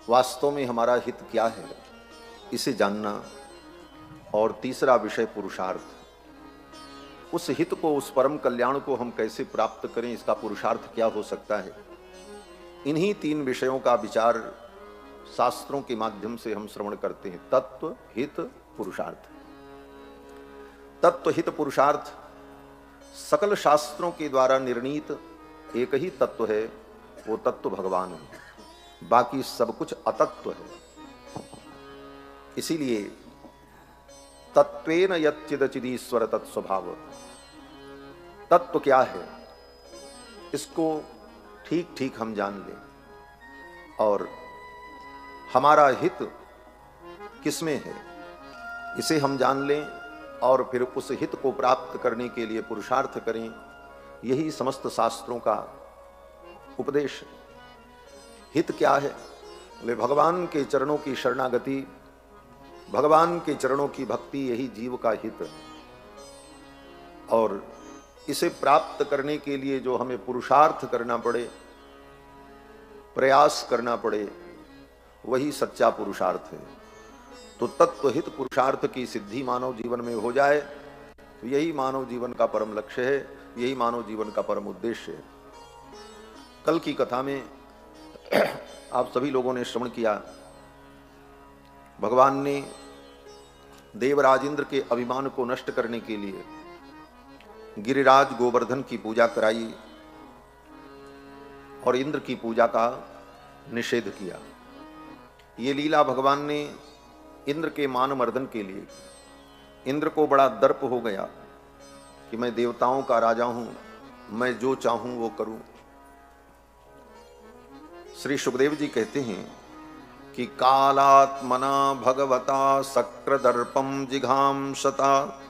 वास्तव में हमारा हित क्या है, इसे जानना। और तीसरा विषय पुरुषार्थ। उस हित को, उस परम कल्याण को हम कैसे प्राप्त करें, इसका पुरुषार्थ क्या हो सकता है। इन्हीं तीन विषयों का विचार शास्त्रों के माध्यम से हम श्रवण करते हैं। तत्व, हित, पुरुषार्थ। तत्व, हित, पुरुषार्थ सकल शास्त्रों के द्वारा निर्णीत एक ही तत्व है, वो तत्व भगवान है। बाकी सब कुछ अतत्व है। इसीलिए तत्वेन यच्चिदचिदीश्वर तत्स्वभाव। तत्व क्या है, इसको ठीक ठीक हम जान लें, और हमारा हित किसमें है इसे हम जान लें, और फिर उस हित को प्राप्त करने के लिए पुरुषार्थ करें। यही समस्त शास्त्रों का उपदेश है। हित क्या है? बोले भगवान के चरणों की शरणागति, भगवान के चरणों की भक्ति, यही जीव का हित है। और इसे प्राप्त करने के लिए जो हमें पुरुषार्थ करना पड़े, प्रयास करना पड़े, वही सच्चा पुरुषार्थ है। तो तत्व, हित, पुरुषार्थ की सिद्धि मानव जीवन में हो जाए तो यही मानव जीवन का परम लक्ष्य है, यही मानव जीवन का परम उद्देश्य है। कल की कथा में आप सभी लोगों ने श्रवण किया, भगवान ने देवराज इंद्र के अभिमान को नष्ट करने के लिए गिरिराज गोवर्धन की पूजा कराई और इंद्र की पूजा का निषेध किया। ये लीला भगवान ने इंद्र के मान मर्दन के लिए। इंद्र को बड़ा दर्प हो गया कि मैं देवताओं का राजा हूं, मैं जो चाहूं वो करूं। श्री सुखदेव जी कहते हैं कि कालात्मना भगवता सक्रदर्पम जिघांसता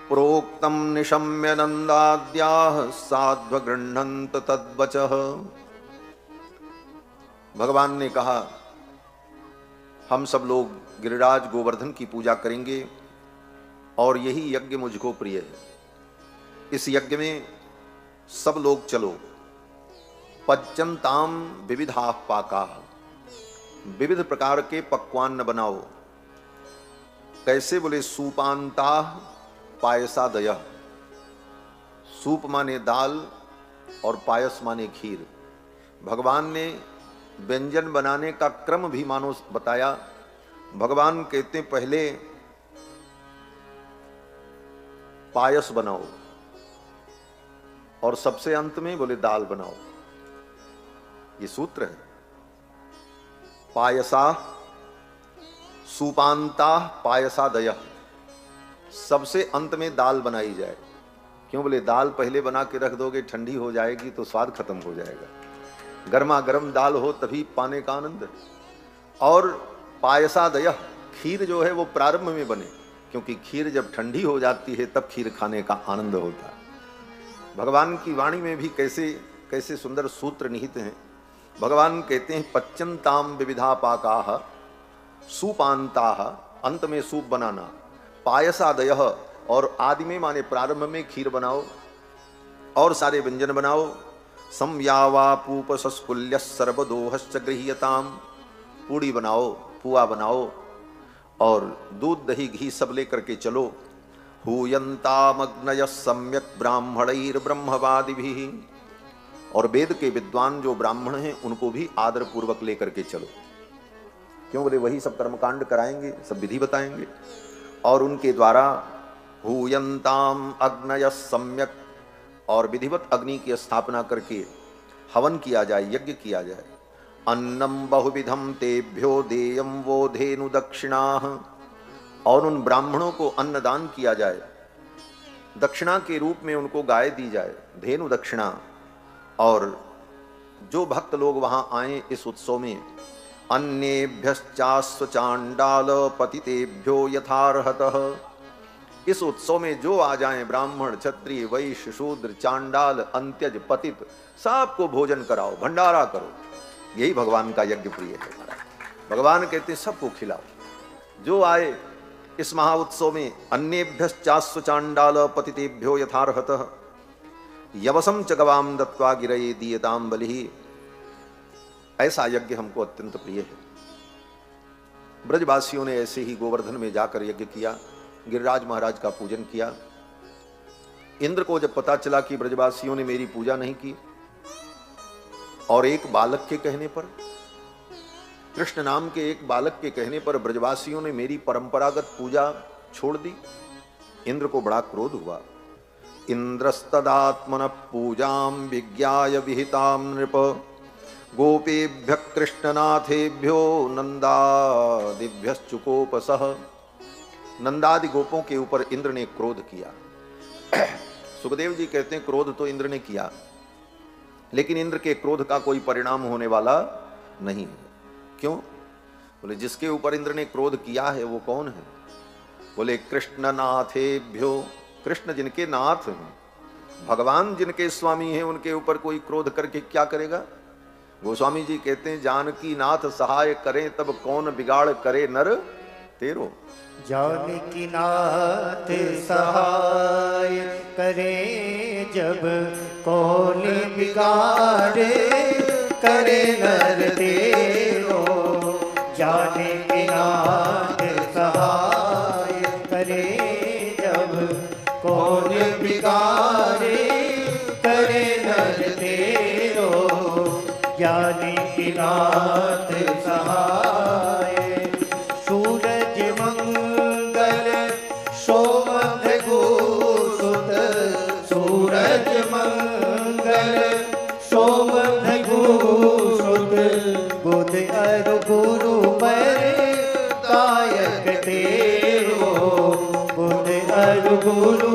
प्रोक्तम निशम्य नंदाद्याः साध्व गृह्णन्त तद्वचः। भगवान ने कहा, हम सब लोग गिरिराज गोवर्धन की पूजा करेंगे और यही यज्ञ मुझको प्रिय है। इस यज्ञ में सब लोग चलो। पच्यन्ताम विविधा पाका, विविध प्रकार के पकवान बनाओ। कैसे? बोले सूपांता पायसादय। सूप माने दाल और पायस माने खीर। भगवान ने व्यंजन बनाने का क्रम भी मानो बताया। भगवान कहते पहले पायस बनाओ और सबसे अंत में बोले दाल बनाओ। ये सूत्र है। पायसा सूपांता पायसादय, सबसे अंत में दाल बनाई जाए। क्यों? बोले दाल पहले बना के रख दोगे, ठंडी हो जाएगी तो स्वाद खत्म हो जाएगा। गर्मा गर्म दाल हो तभी पाने का आनंद। और पायसादय, खीर जो है वो प्रारंभ में बने, क्योंकि खीर जब ठंडी हो जाती है तब खीर खाने का आनंद होता है। भगवान की वाणी में भी कैसे कैसे सुंदर सूत्र निहित हैं। भगवान कहते हैं पच्यन्ताम विविधा पाकाः सूपान्ताः, अंत में सूप बनाना। पायसादयः, और आदि में माने प्रारंभ में खीर बनाओ और सारे व्यंजन बनाओ। संयावापूप सस्कुल्य सर्वदोहश्च गृह्यताम, पूड़ी बनाओ, पुआ बनाओ और दूध दही घी सब लेकर के चलो। हूयन्तामग्नयः सम्यक् ब्राह्मणैर्ब्रह्मवादिभिः, और वेद के विद्वान जो ब्राह्मण हैं उनको भी आदर पूर्वक लेकर के चलो। क्यों? बोले वही सब कर्मकांड कराएंगे, सब विधि बताएंगे। और उनके द्वारा हूयन्ताम अग्नयः सम्यक्, और विधिवत अग्नि की स्थापना करके हवन किया जाए, यज्ञ किया जाए। अन्नम बहुविधम तेभ्यो देयम वो धेनु दक्षिणाः, और उन ब्राह्मणों को अन्नदान किया जाए, दक्षिणा के रूप में उनको गाय दी जाए, धेनु दक्षिणा। और जो भक्त लोग वहां आए इस उत्सव में, अन्येभ्यश्चास्व चांडाल पतितेभ्यो यथार्हतः, इस उत्सव में जो आ जाएं, ब्राह्मण, क्षत्रिय, वैश्य, शूद्र, चांडाल, अंत्यज, पतित, सबको भोजन कराओ, भंडारा करो। यही भगवान का यज्ञ प्रिय है। भगवान कहते हैं सबको खिलाओ जो आए इस महा उत्सव में। अन्येभ्यश्चास्व चांडाल पतितेभ्यो यथार्हतः यवसम च गवाम दत्वा गिरये दीयताम बलिः। ऐसा यज्ञ हमको अत्यंत प्रिय है। ब्रजवासियों ने ऐसे ही गोवर्धन में जाकर यज्ञ किया, गिरिराज महाराज का पूजन किया। इंद्र को जब पता चला कि ब्रजवासियों ने मेरी पूजा नहीं की और एक बालक के कहने पर, कृष्ण नाम के एक बालक के कहने पर ब्रजवासियों ने मेरी परंपरागत पूजा छोड़ दी, इंद्र को बड़ा क्रोध हुआ। इंद्रस्तदात्मन पूजां विज्ञाय विहितां नृप गोपेभ्य कृष्णनाथेभ्यो नंदादिभ्यश्चुकोपसः। नंदादि गोपों के ऊपर इंद्र ने क्रोध किया। सुखदेव जी कहते हैं क्रोध तो इंद्र ने किया, लेकिन इंद्र के क्रोध का कोई परिणाम होने वाला नहीं है। क्यों? बोले जिसके ऊपर इंद्र ने क्रोध किया है वो कौन है? बोले कृष्णनाथेभ्यो, कृष्ण जिनके नाथ हैं, भगवान जिनके स्वामी हैं, उनके ऊपर कोई क्रोध करके क्या करेगा? गोस्वामी जी कहते हैं जानकी नाथ सहाय करें तब कौन बिगाड़ करे नर तेरो। जानकी नाथ सहाय करे जब कौन बिगाड़े करे नर तेरो। जानकी नाथ सहाय करे जब कौन बिगाड़े करे नर तेरो। जानकी नाथ सहाय सूरज मंगल सोम भृगुसुत, सूरज मंगल सोम भृगुसुत बुध अरु गुरु दायक तेरो। बुध अरु गुरु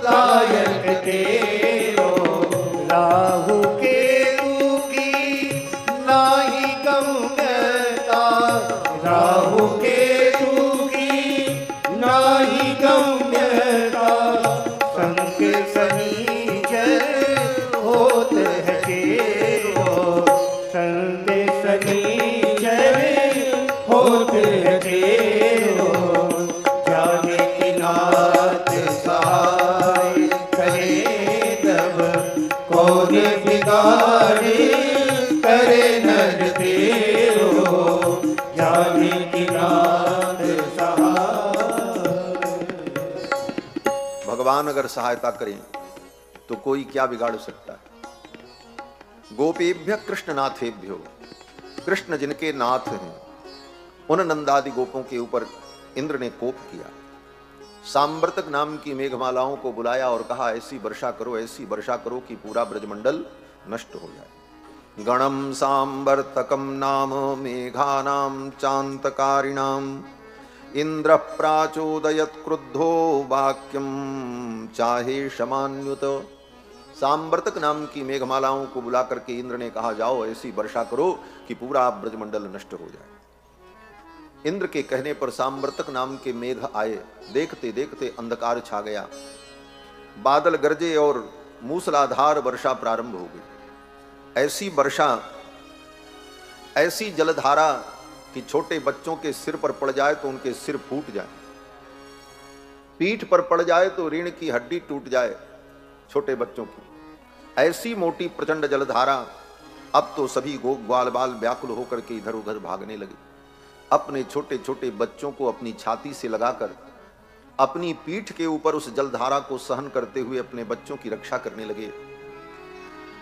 दायक तेरो। राहु केतु की नाही गम्यता, राहु केतु की नाही गम्यता। संग शनिचर होत है केरो, संग शनिचर होत है केरो। जानकी नाथ सहाय करे तब कौन बिगाड़े करे नर तेरो। जानकी नाथ सहाय। भगवान अगर सहायता करें तो कोई क्या बिगाड़ सकता है? गोपेभ्य कृष्णनाथेभ्यो, कृष्ण जिनके नाथ हैं, उन नंदादि गोपों के ऊपर इंद्र ने कोप किया। सांवर्तक नाम की मेघमालाओं को बुलाया और कहा ऐसी वर्षा करो, ऐसी वर्षा करो कि पूरा ब्रजमंडल नष्ट हो जाए। गणम सांवर्तकम नाम मेघानाम चांतकारिणाम इंद्र प्राचोदयत क्रुद्धो वाक्यम चाहे शमान्युत। सांवर्तक नाम की मेघमालाओं को बुला करके इंद्र ने कहा जाओ ऐसी वर्षा करो कि पूरा ब्रजमंडल नष्ट हो जाए। इंद्र के कहने पर सांवर्तक नाम के मेघ आए, देखते देखते अंधकार छा गया, बादल गरजे और मूसलाधार वर्षा प्रारंभ हो गई। ऐसी वर्षा, ऐसी जलधारा कि छोटे बच्चों के सिर पर पड़ जाए तो उनके सिर फूट जाए, पीठ पर पड़ जाए तो रीढ़ की हड्डी टूट जाए छोटे बच्चों की। ऐसी मोटी प्रचंड जलधारा। अब तो सभी ग्वाल बाल व्याकुल होकर के इधर उधर भागने लगे, अपने छोटे छोटे बच्चों को अपनी छाती से लगाकर अपनी पीठ के ऊपर उस जलधारा को सहन करते हुए अपने बच्चों की रक्षा करने लगे।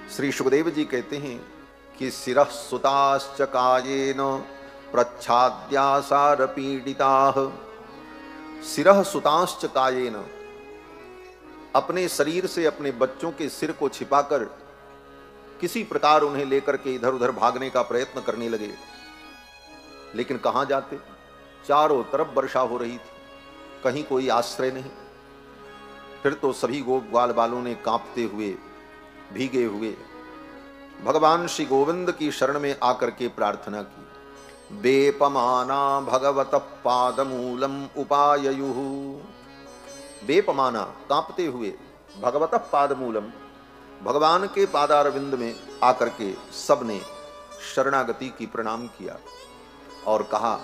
श्री सुखदेव जी कहते हैं कि शिरः सुताश्च कायेन प्रच्छाद्यासार पीडिताः। शिरः सुताश्च कायेन, अपने शरीर से अपने बच्चों के सिर को छिपाकर किसी प्रकार उन्हें लेकर के इधर उधर भागने का प्रयत्न करने लगे, लेकिन कहां जाते? चारों तरफ वर्षा हो रही थी, कहीं कोई आश्रय नहीं। फिर तो सभी ग्वाल बालों ने कांपते हुए, भीगे हुए भगवान श्री गोविंद की शरण में आकर के प्रार्थना की। बेपमाना भगवत पादमूलम उपाययुः। बेपमाना, कांपते हुए, भगवत पादमूलम, भगवान के पादारविंद में आकर के सबने शरणागति की प्रणाम किया और कहा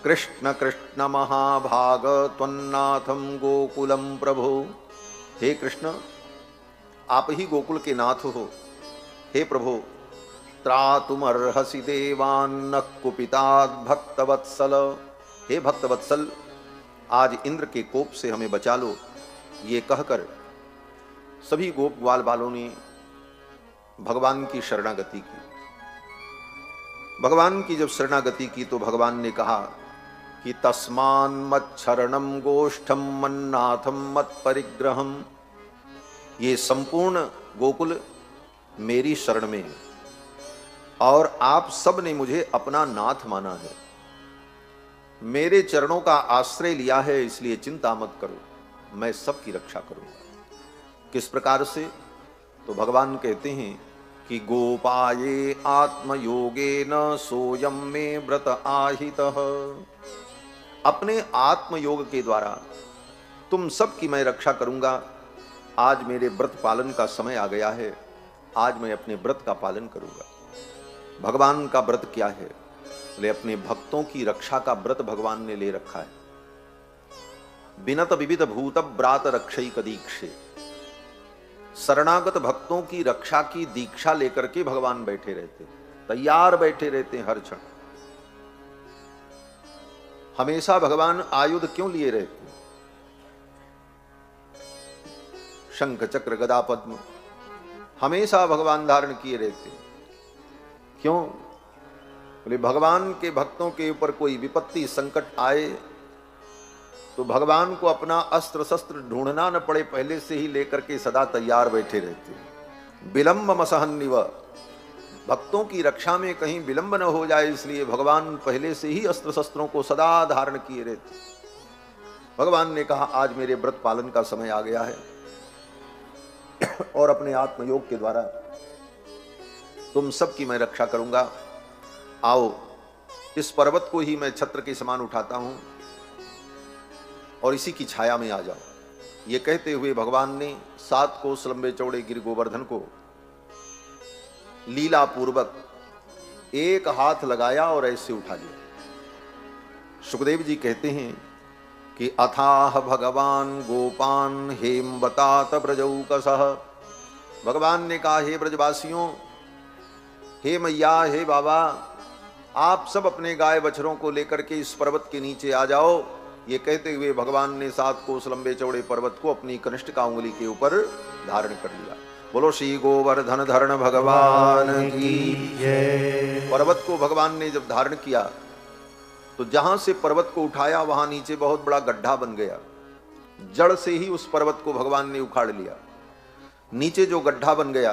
कृष्ण कृष्ण महाभाग त्वन्नाथम गोकुलम प्रभो। हे कृष्ण, आप ही गोकुल के नाथ हो। हे प्रभु, त्रातुमर्हसि देवान्न कुपितात् भक्तवत्सल। हे भक्तवत्सल, आज इंद्र के कोप से हमें बचा लो। ये कहकर सभी गोप ग्वाल बालों ने भगवान की शरणागति की। भगवान की जब शरणागति की तो भगवान ने कहा कि तस्मान मच्छरणम गोष्ठम मन्नाथम मत परिग्रहम। ये संपूर्ण गोकुल मेरी शरण में है और आप सब ने मुझे अपना नाथ माना है, मेरे चरणों का आश्रय लिया है, इसलिए चिंता मत करो, मैं सबकी रक्षा करूंगा। किस प्रकार से? तो भगवान कहते हैं कि गोपाये आत्मयोगेन सोयम में व्रत आहितः। अपने आत्मयोग के द्वारा तुम सबकी मैं रक्षा करूंगा। आज मेरे व्रत पालन का समय आ गया है, आज मैं अपने व्रत का पालन करूंगा। भगवान का व्रत क्या है? ले अपने भक्तों की रक्षा का व्रत भगवान ने ले रखा है। बिनत विविध भूत ब्रात रक्षैक दीक्षे। शरणागत भक्तों की रक्षा की दीक्षा लेकर के भगवान बैठे रहते, तैयार बैठे रहते हर क्षण। हमेशा भगवान आयुध क्यों लिए रहते? शंख चक्र गदा पद्म हमेशा भगवान धारण किए रहते। क्यों? बोले भगवान के भक्तों के ऊपर कोई विपत्ति संकट आए तो भगवान को अपना अस्त्र शस्त्र ढूंढना न पड़े, पहले से ही लेकर के सदा तैयार बैठे रहते। विलंब मसहन्निव, भक्तों की रक्षा में कहीं विलंब न हो जाए इसलिए भगवान पहले से ही अस्त्र शस्त्रों को सदा धारण किए रहते। भगवान ने कहा आज मेरे व्रत पालन का समय आ गया है और अपने आत्मयोग के द्वारा तुम सबकी मैं रक्षा करूंगा। आओ, इस पर्वत को ही मैं छत्र के समान उठाता हूं और इसी की छाया में आ जाओ। ये कहते हुए भगवान ने 7 कोस लंबे चौड़े गिर गोवर्धन को लीला पूर्वक एक हाथ लगाया और ऐसे उठा लिया। सुखदेव जी कहते हैं कि अथाह भगवान गोपान हेमवतात ब्रजौकसः। भगवान ने कहा हे ब्रजवासियों, हे मैया, हे बाबा, आप सब अपने गाय बछड़ों को लेकर के इस पर्वत के नीचे आ जाओ। ये कहते हुए भगवान ने 7 कोस लंबे चौड़े पर्वत को अपनी कनिष्ठ का उंगली के ऊपर धारण कर लिया। बोलो श्री गोवर्धन धरण भगवान की जय। पर्वत को भगवान ने जब धारण किया तो जहां से पर्वत को उठाया वहां नीचे बहुत बड़ा गड्ढा बन गया। जड़ से ही उस पर्वत को भगवान ने उखाड़ लिया। नीचे जो गड्ढा बन गया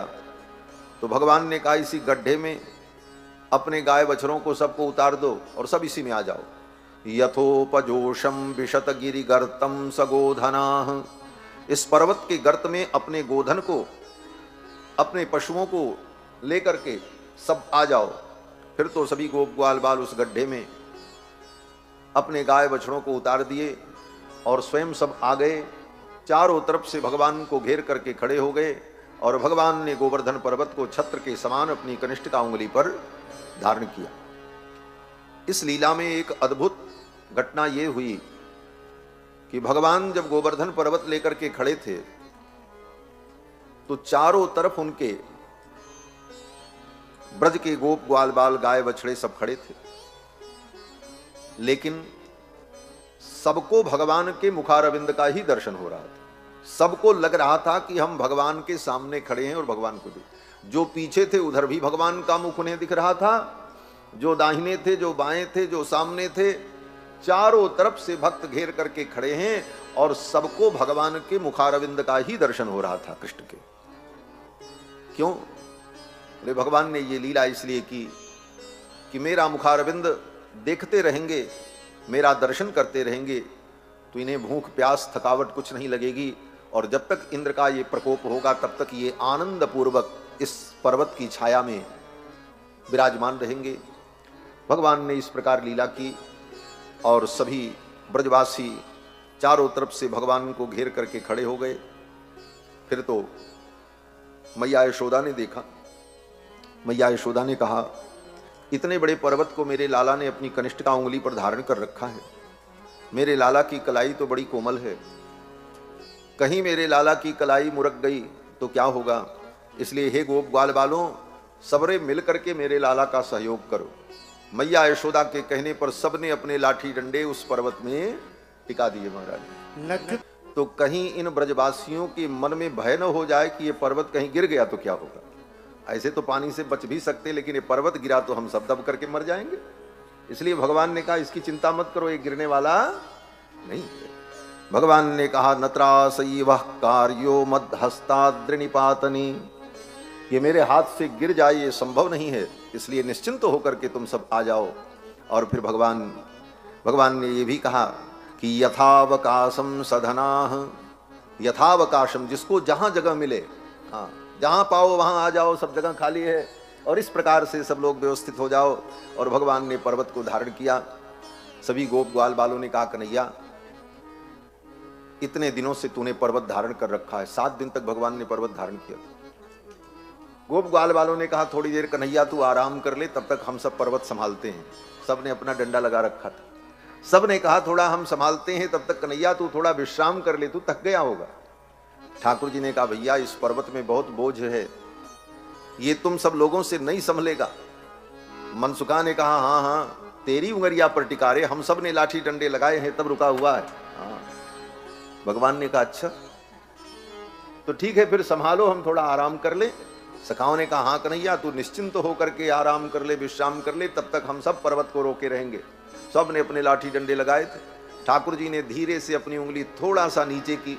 तो भगवान ने कहा इसी गड्ढे में अपने गाय बछड़ों को सबको उतार दो और सब इसी में आ जाओ। यथोपजोषम विशत गिरि गर्तम सगोधना। इस पर्वत के गर्त में अपने गोधन को, अपने पशुओं को लेकर के सब आ जाओ। फिर तो सभी गोप ग्वाल बाल उस गड्ढे में अपने गाय बछड़ों को उतार दिए और स्वयं सब आ गए। चारों तरफ से भगवान को घेर करके खड़े हो गए और भगवान ने गोवर्धन पर्वत को छत्र के समान अपनी कनिष्ठ का उंगली पर धारण किया। इस लीला में एक अद्भुत घटना यह हुई कि भगवान जब गोवर्धन पर्वत लेकर के खड़े थे तो चारों तरफ उनके ब्रज के गोप ग्वाल बाल गाय बछड़े सब खड़े थे, लेकिन सबको भगवान के मुखारविंद का ही दर्शन हो रहा था। सबको लग रहा था कि हम भगवान के सामने खड़े हैं और भगवान को देख। जो पीछे थे उधर भी भगवान का मुख उन्हें दिख रहा था, जो दाहिने थे, जो बाएं थे, जो सामने थे, चारों तरफ से भक्त घेर करके खड़े हैं और सबको भगवान के मुखारविंद का ही दर्शन हो रहा था कृष्ण के। क्यों? बोले भगवान ने ये लीला इसलिए की कि मेरा मुखारविंद देखते रहेंगे, मेरा दर्शन करते रहेंगे तो इन्हें भूख प्यास थकावट कुछ नहीं लगेगी और जब तक इंद्र का ये प्रकोप होगा तब तक ये आनंद पूर्वक इस पर्वत की छाया में विराजमान रहेंगे। भगवान ने इस प्रकार लीला की और सभी ब्रजवासी चारों तरफ से भगवान को घेर करके खड़े हो गए। फिर तो मैया यशोदा ने देखा। मैया यशोदा ने कहा इतने बड़े पर्वत को मेरे लाला ने अपनी कनिष्ठ का उंगली पर धारण कर रखा है। मेरे लाला की कलाई तो बड़ी कोमल है, कहीं मेरे लाला की कलाई मुरक गई तो क्या होगा। इसलिए हे गोप ग्वाल बालों, सबरे मिल करके मेरे लाला का सहयोग करो। मैया यशोदा के कहने पर सबने अपने लाठी डंडे उस पर्वत में टिका दिए महाराज। नख तो कहीं इन ब्रजवासियों के मन में भय न हो जाए कि ये पर्वत कहीं गिर गया तो क्या होगा। ऐसे तो पानी से बच भी सकते, लेकिन ये पर्वत गिरा तो हम सब दब करके मर जाएंगे। इसलिए भगवान ने कहा इसकी चिंता मत करो, ये गिरने वाला नहीं है। भगवान ने कहा नत्रासई वह कार्यो मद हस्ताद्रिनिपातनी, ये मेरे हाथ से गिर जाए ये संभव नहीं है, इसलिए निश्चिंत होकर के तुम सब आ जाओ। और फिर भगवान ने ये भी कहा कि यथावकाशम सधनाह, यथावकाशम जिसको जहां जगह मिले, हाँ जहां पाओ वहां आ जाओ, सब जगह खाली है, और इस प्रकार से सब लोग व्यवस्थित हो जाओ। और भगवान ने पर्वत को धारण किया। सभी गोप ग्वाल बालों ने कहा कन्हैया इतने दिनों से तूने पर्वत धारण कर रखा है, 7 दिन तक भगवान ने पर्वत धारण किया। गोप ग्वाल वालों ने कहा थोड़ी देर कन्हैया तू आराम कर ले, तब तक हम सब पर्वत संभालते हैं। सब ने अपना डंडा लगा रखा था। सब ने कहा थोड़ा हम संभालते हैं, तब तक कन्हैया तू थोड़ा विश्राम कर ले, तू थक गया होगा। ठाकुर जी ने कहा भैया इस पर्वत में बहुत बोझ है, ये तुम सब लोगों से नहीं संभलेगा। मनसुखा ने कहा हाँ हाँ तेरी उंगलियां पर टिका रे, हम सब ने लाठी डंडे लगाए हैं तब रुका हुआ है। हाँ। भगवान ने कहा अच्छा तो ठीक है फिर संभालो, हम थोड़ा आराम कर ले। सखाओं ने कहा हाँ कन्हैया तू निश्चिंत होकर के आराम कर ले, विश्राम कर ले, तब तक हम सब पर्वत को रोके रहेंगे। सब ने अपने लाठी डंडे लगाए थे। ठाकुर जी ने धीरे से अपनी उंगली थोड़ा सा नीचे की,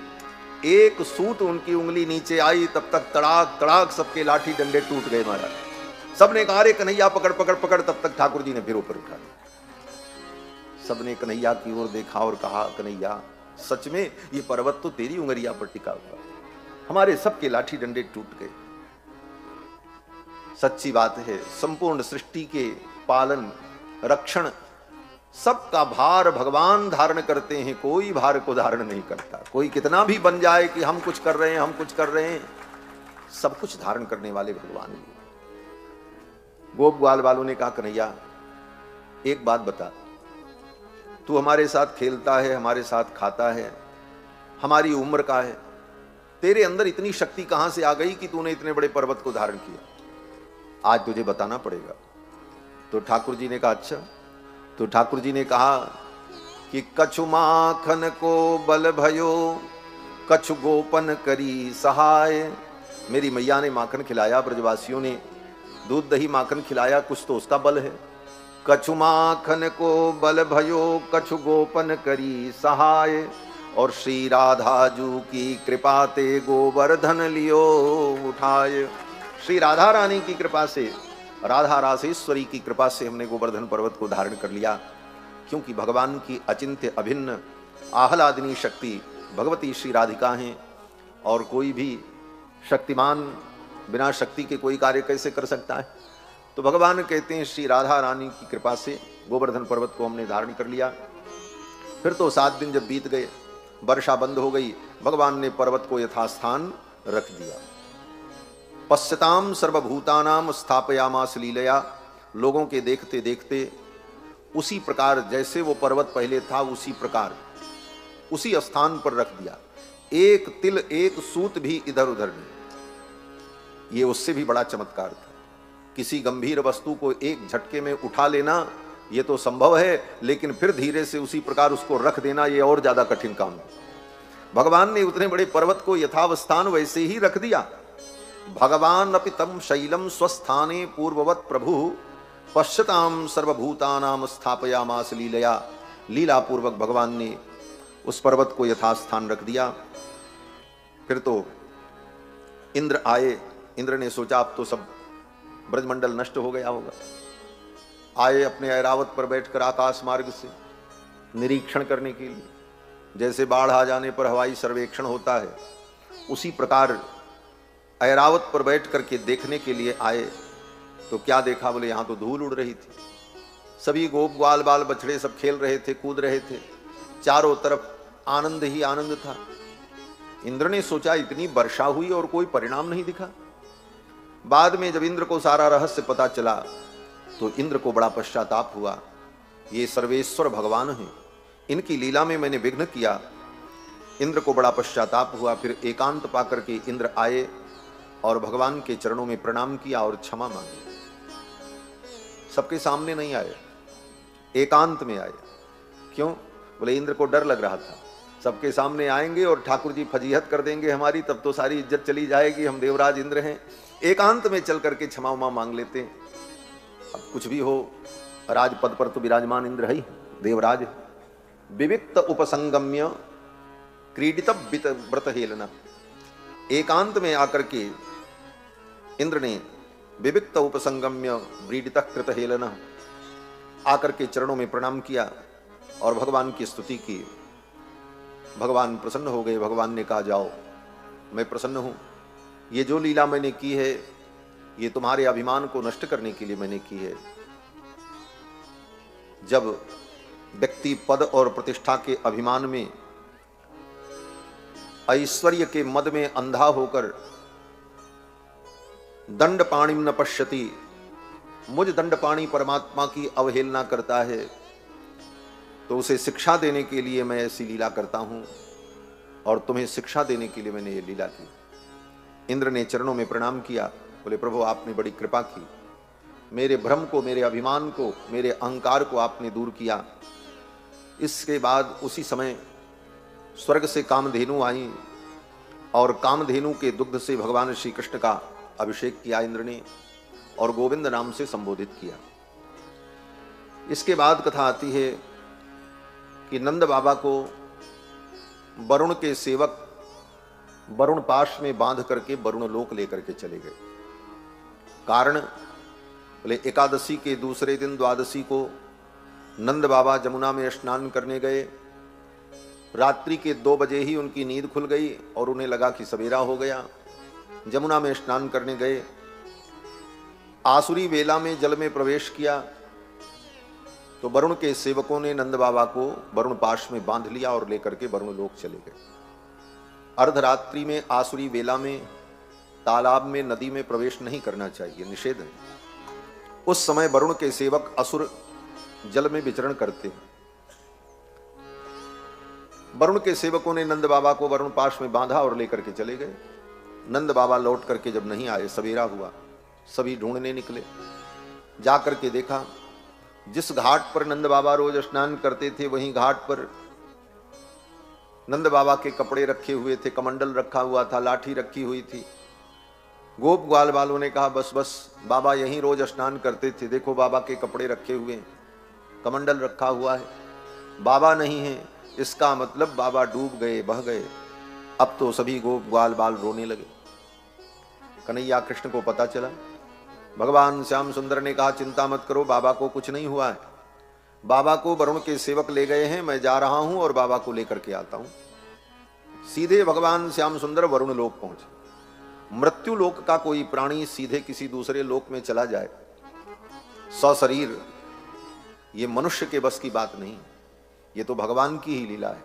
एक सूत उनकी उंगली नीचे आई, तब तक तड़ाक तड़ाक सबके लाठी डंडे टूट गए महाराज। सबने कहा अरे कन्हैया पकड़ पकड़ पकड़, तब तक ठाकुर जी ने फिर ऊपर उठा दिया। सबने कन्हैया की ओर देखा और कहा कन्हैया सच में ये पर्वत तो तेरी उंगलियां पर टिका हुआ, हमारे सबके लाठी डंडे टूट गए। सच्ची बात है, संपूर्ण सृष्टि के पालन रक्षण सबका भार भगवान धारण करते हैं, कोई भार को धारण नहीं करता। कोई कितना भी बन जाए कि हम कुछ कर रहे हैं, हम कुछ कर रहे हैं, सब कुछ धारण करने वाले भगवान ही। गोप ग्वाल वालों ने कहा कन्हैया एक बात बता, तू हमारे साथ खेलता है, हमारे साथ खाता है, हमारी उम्र का है, तेरे अंदर इतनी शक्ति कहां से आ गई कि तूने इतने बड़े पर्वत को धारण किया? आज तुझे बताना पड़ेगा। तो ठाकुर जी ने कहा अच्छा। तो ठाकुर जी ने कहा कि कछु माखन को बल भयो, कछु गोपन करी सहाय। मेरी मैया ने माखन खिलाया, ब्रजवासियों ने दूध दही माखन खिलाया, कुछ तो उसका बल है। कछु माखन को बल भयो, कछु गोपन करी सहाय। और श्री राधा जू की कृपा ते गोवर्धन लियो उठाए। श्री राधा रानी की कृपा से, राधा रासेश्वरी की कृपा से हमने गोवर्धन पर्वत को धारण कर लिया, क्योंकि भगवान की अचिंत्य अभिन्न आह्लादिनी शक्ति भगवती श्री राधिका हैं। और कोई भी शक्तिमान बिना शक्ति के कोई कार्य कैसे कर सकता है? तो भगवान कहते हैं श्री राधा रानी की कृपा से गोवर्धन पर्वत को हमने धारण कर लिया। फिर तो 7 दिन जब बीत गए, वर्षा बंद हो गई, भगवान ने पर्वत को यथास्थान रख दिया। पश्यताम सर्वभूतानाम स्थापयामास लीलया। लोगों के देखते देखते उसी प्रकार जैसे वो पर्वत पहले था उसी प्रकार उसी स्थान पर रख दिया। एक तिल एक सूत भी इधर उधर नहीं। ये उससे भी बड़ा चमत्कार था। किसी गंभीर वस्तु को एक झटके में उठा लेना ये तो संभव है, लेकिन फिर धीरे से उसी प्रकार उसको रख देना ये और ज्यादा कठिन काम है। भगवान ने उतने बड़े पर्वत को यथावस्थान वैसे ही रख दिया। भगवान अपि तम शैलम स्वस्थाने पूर्ववत प्रभु पश्यताम सर्वभूतानाम स्थापयामास लीलया। लीला पूर्वक भगवान ने उस पर्वत को यथास्थान रख दिया। फिर तो इंद्र आए। इंद्र ने सोचा अब तो सब ब्रजमंडल नष्ट हो गया होगा। आए अपने ऐरावत पर बैठकर आकाश मार्ग से निरीक्षण करने के लिए, जैसे बाढ़ आ जाने पर हवाई सर्वेक्षण होता है, उसी प्रकार ऐरावत पर बैठ करके देखने के लिए आए। तो क्या देखा? बोले यहाँ तो धूल उड़ रही थी। सभी गोप ग्वाल बाल बछड़े सब खेल रहे थे, कूद रहे थे, चारों तरफ आनंद ही आनंद था। इंद्र ने सोचा इतनी वर्षा हुई और कोई परिणाम नहीं दिखा। बाद में जब इंद्र को सारा रहस्य पता चला तो इंद्र को बड़ा पश्चाताप हुआ। ये सर्वेश्वर भगवान हैं, इनकी लीला में मैंने विघ्न किया। इंद्र को बड़ा पश्चाताप हुआ। फिर एकांत पाकर के इंद्र आए और भगवान के चरणों में प्रणाम किया और क्षमा मांगी। सबके सामने नहीं आए, एकांत में आए। क्यों? बोले इंद्र को डर लग रहा था, सबके सामने आएंगे और ठाकुर जी फजीहत कर देंगे हमारी, तब तो सारी इज्जत चली जाएगी, हम देवराज इंद्र हैं। एकांत में चल करके क्षमा उमा मांग लेते हैं। अब कुछ भी हो, राजपद पर तो विराजमान इंद्र है ही, देवराज है। विविक्त उपसंगम्य क्रीडित व्रत हेलना, एकांत में आकर के इंद्र ने विविक्त उपसंगम्य व्रीडित कृत हेलना आकर के चरणों में प्रणाम किया और भगवान की स्तुति की। भगवान प्रसन्न हो गए। भगवान ने कहा जाओ, मैं प्रसन्न हूं, ये जो लीला मैंने की है ये तुम्हारे अभिमान को नष्ट करने के लिए मैंने की है। जब व्यक्ति पद और प्रतिष्ठा के अभिमान में, ऐश्वर्य के मद में अंधा होकर दंड पाणिम न पश्यति, मुझ दंड पाणी परमात्मा की अवहेलना करता है, तो उसे शिक्षा देने के लिए मैं ऐसी लीला करता हूं और तुम्हें शिक्षा देने के लिए मैंने ये लीला की। इंद्र ने चरणों में प्रणाम किया, बोले प्रभु आपने बड़ी कृपा की, मेरे भ्रम को, मेरे अभिमान को, मेरे अहंकार को आपने दूर किया। इसके बाद उसी समय स्वर्ग से कामधेनु आई और कामधेनु के दुग्ध से भगवान श्री कृष्ण का अभिषेक किया इंद्र ने और गोविंद नाम से संबोधित किया। इसके बाद कथा आती है कि नंद बाबा को वरुण के सेवक वरुण पाश में बांध करके वरुण लोक लेकर के चले गए। कारण बोले एकादशी के दूसरे दिन द्वादशी को नंद बाबा जमुना में स्नान करने गए। रात्रि के 2 बजे ही उनकी नींद खुल गई और उन्हें लगा कि सवेरा हो गया। जमुना में स्नान करने गए, आसुरी वेला में जल में प्रवेश किया तो वरुण के सेवकों ने नंद बाबा को वरुण पाश में बांध लिया और लेकर के वरुण लोक चले गए। अर्धरात्रि में आसुरी वेला में तालाब में, नदी में प्रवेश नहीं करना चाहिए, निषेध है। उस समय वरुण के सेवक असुर जल में विचरण करते हैं। वरुण के सेवकों ने नंद बाबा को वरुण पाश में बांधा और लेकर के चले गए। नंद बाबा लौट करके जब नहीं आए, सवेरा हुआ, सभी ढूंढने निकले। जाकर के देखा जिस घाट पर नंद बाबा रोज स्नान करते थे वहीं घाट पर नंद बाबा के कपड़े रखे हुए थे, कमंडल रखा हुआ था, लाठी रखी हुई थी। गोप ग्वाल वालों ने कहा बस बस, बाबा यहीं रोज स्नान करते थे, देखो बाबा के कपड़े रखे हुए हैं, कमंडल रखा हुआ है, बाबा नहीं है, इसका मतलब बाबा डूब गए, बह गए। अब तो सभी गोप ग्वाल बाल रोने लगे। कन्हैया कृष्ण को पता चला। भगवान श्याम सुंदर ने कहा चिंता मत करो, बाबा को कुछ नहीं हुआ है, बाबा को वरुण के सेवक ले गए हैं, मैं जा रहा हूं और बाबा को लेकर के आता हूं। सीधे भगवान श्याम सुंदर वरुण लोक पहुंचे। मृत्यु लोक का कोई प्राणी सीधे किसी दूसरे लोक में चला जाए सशरीर, ये मनुष्य के बस की बात नहीं, ये तो भगवान की ही लीला है।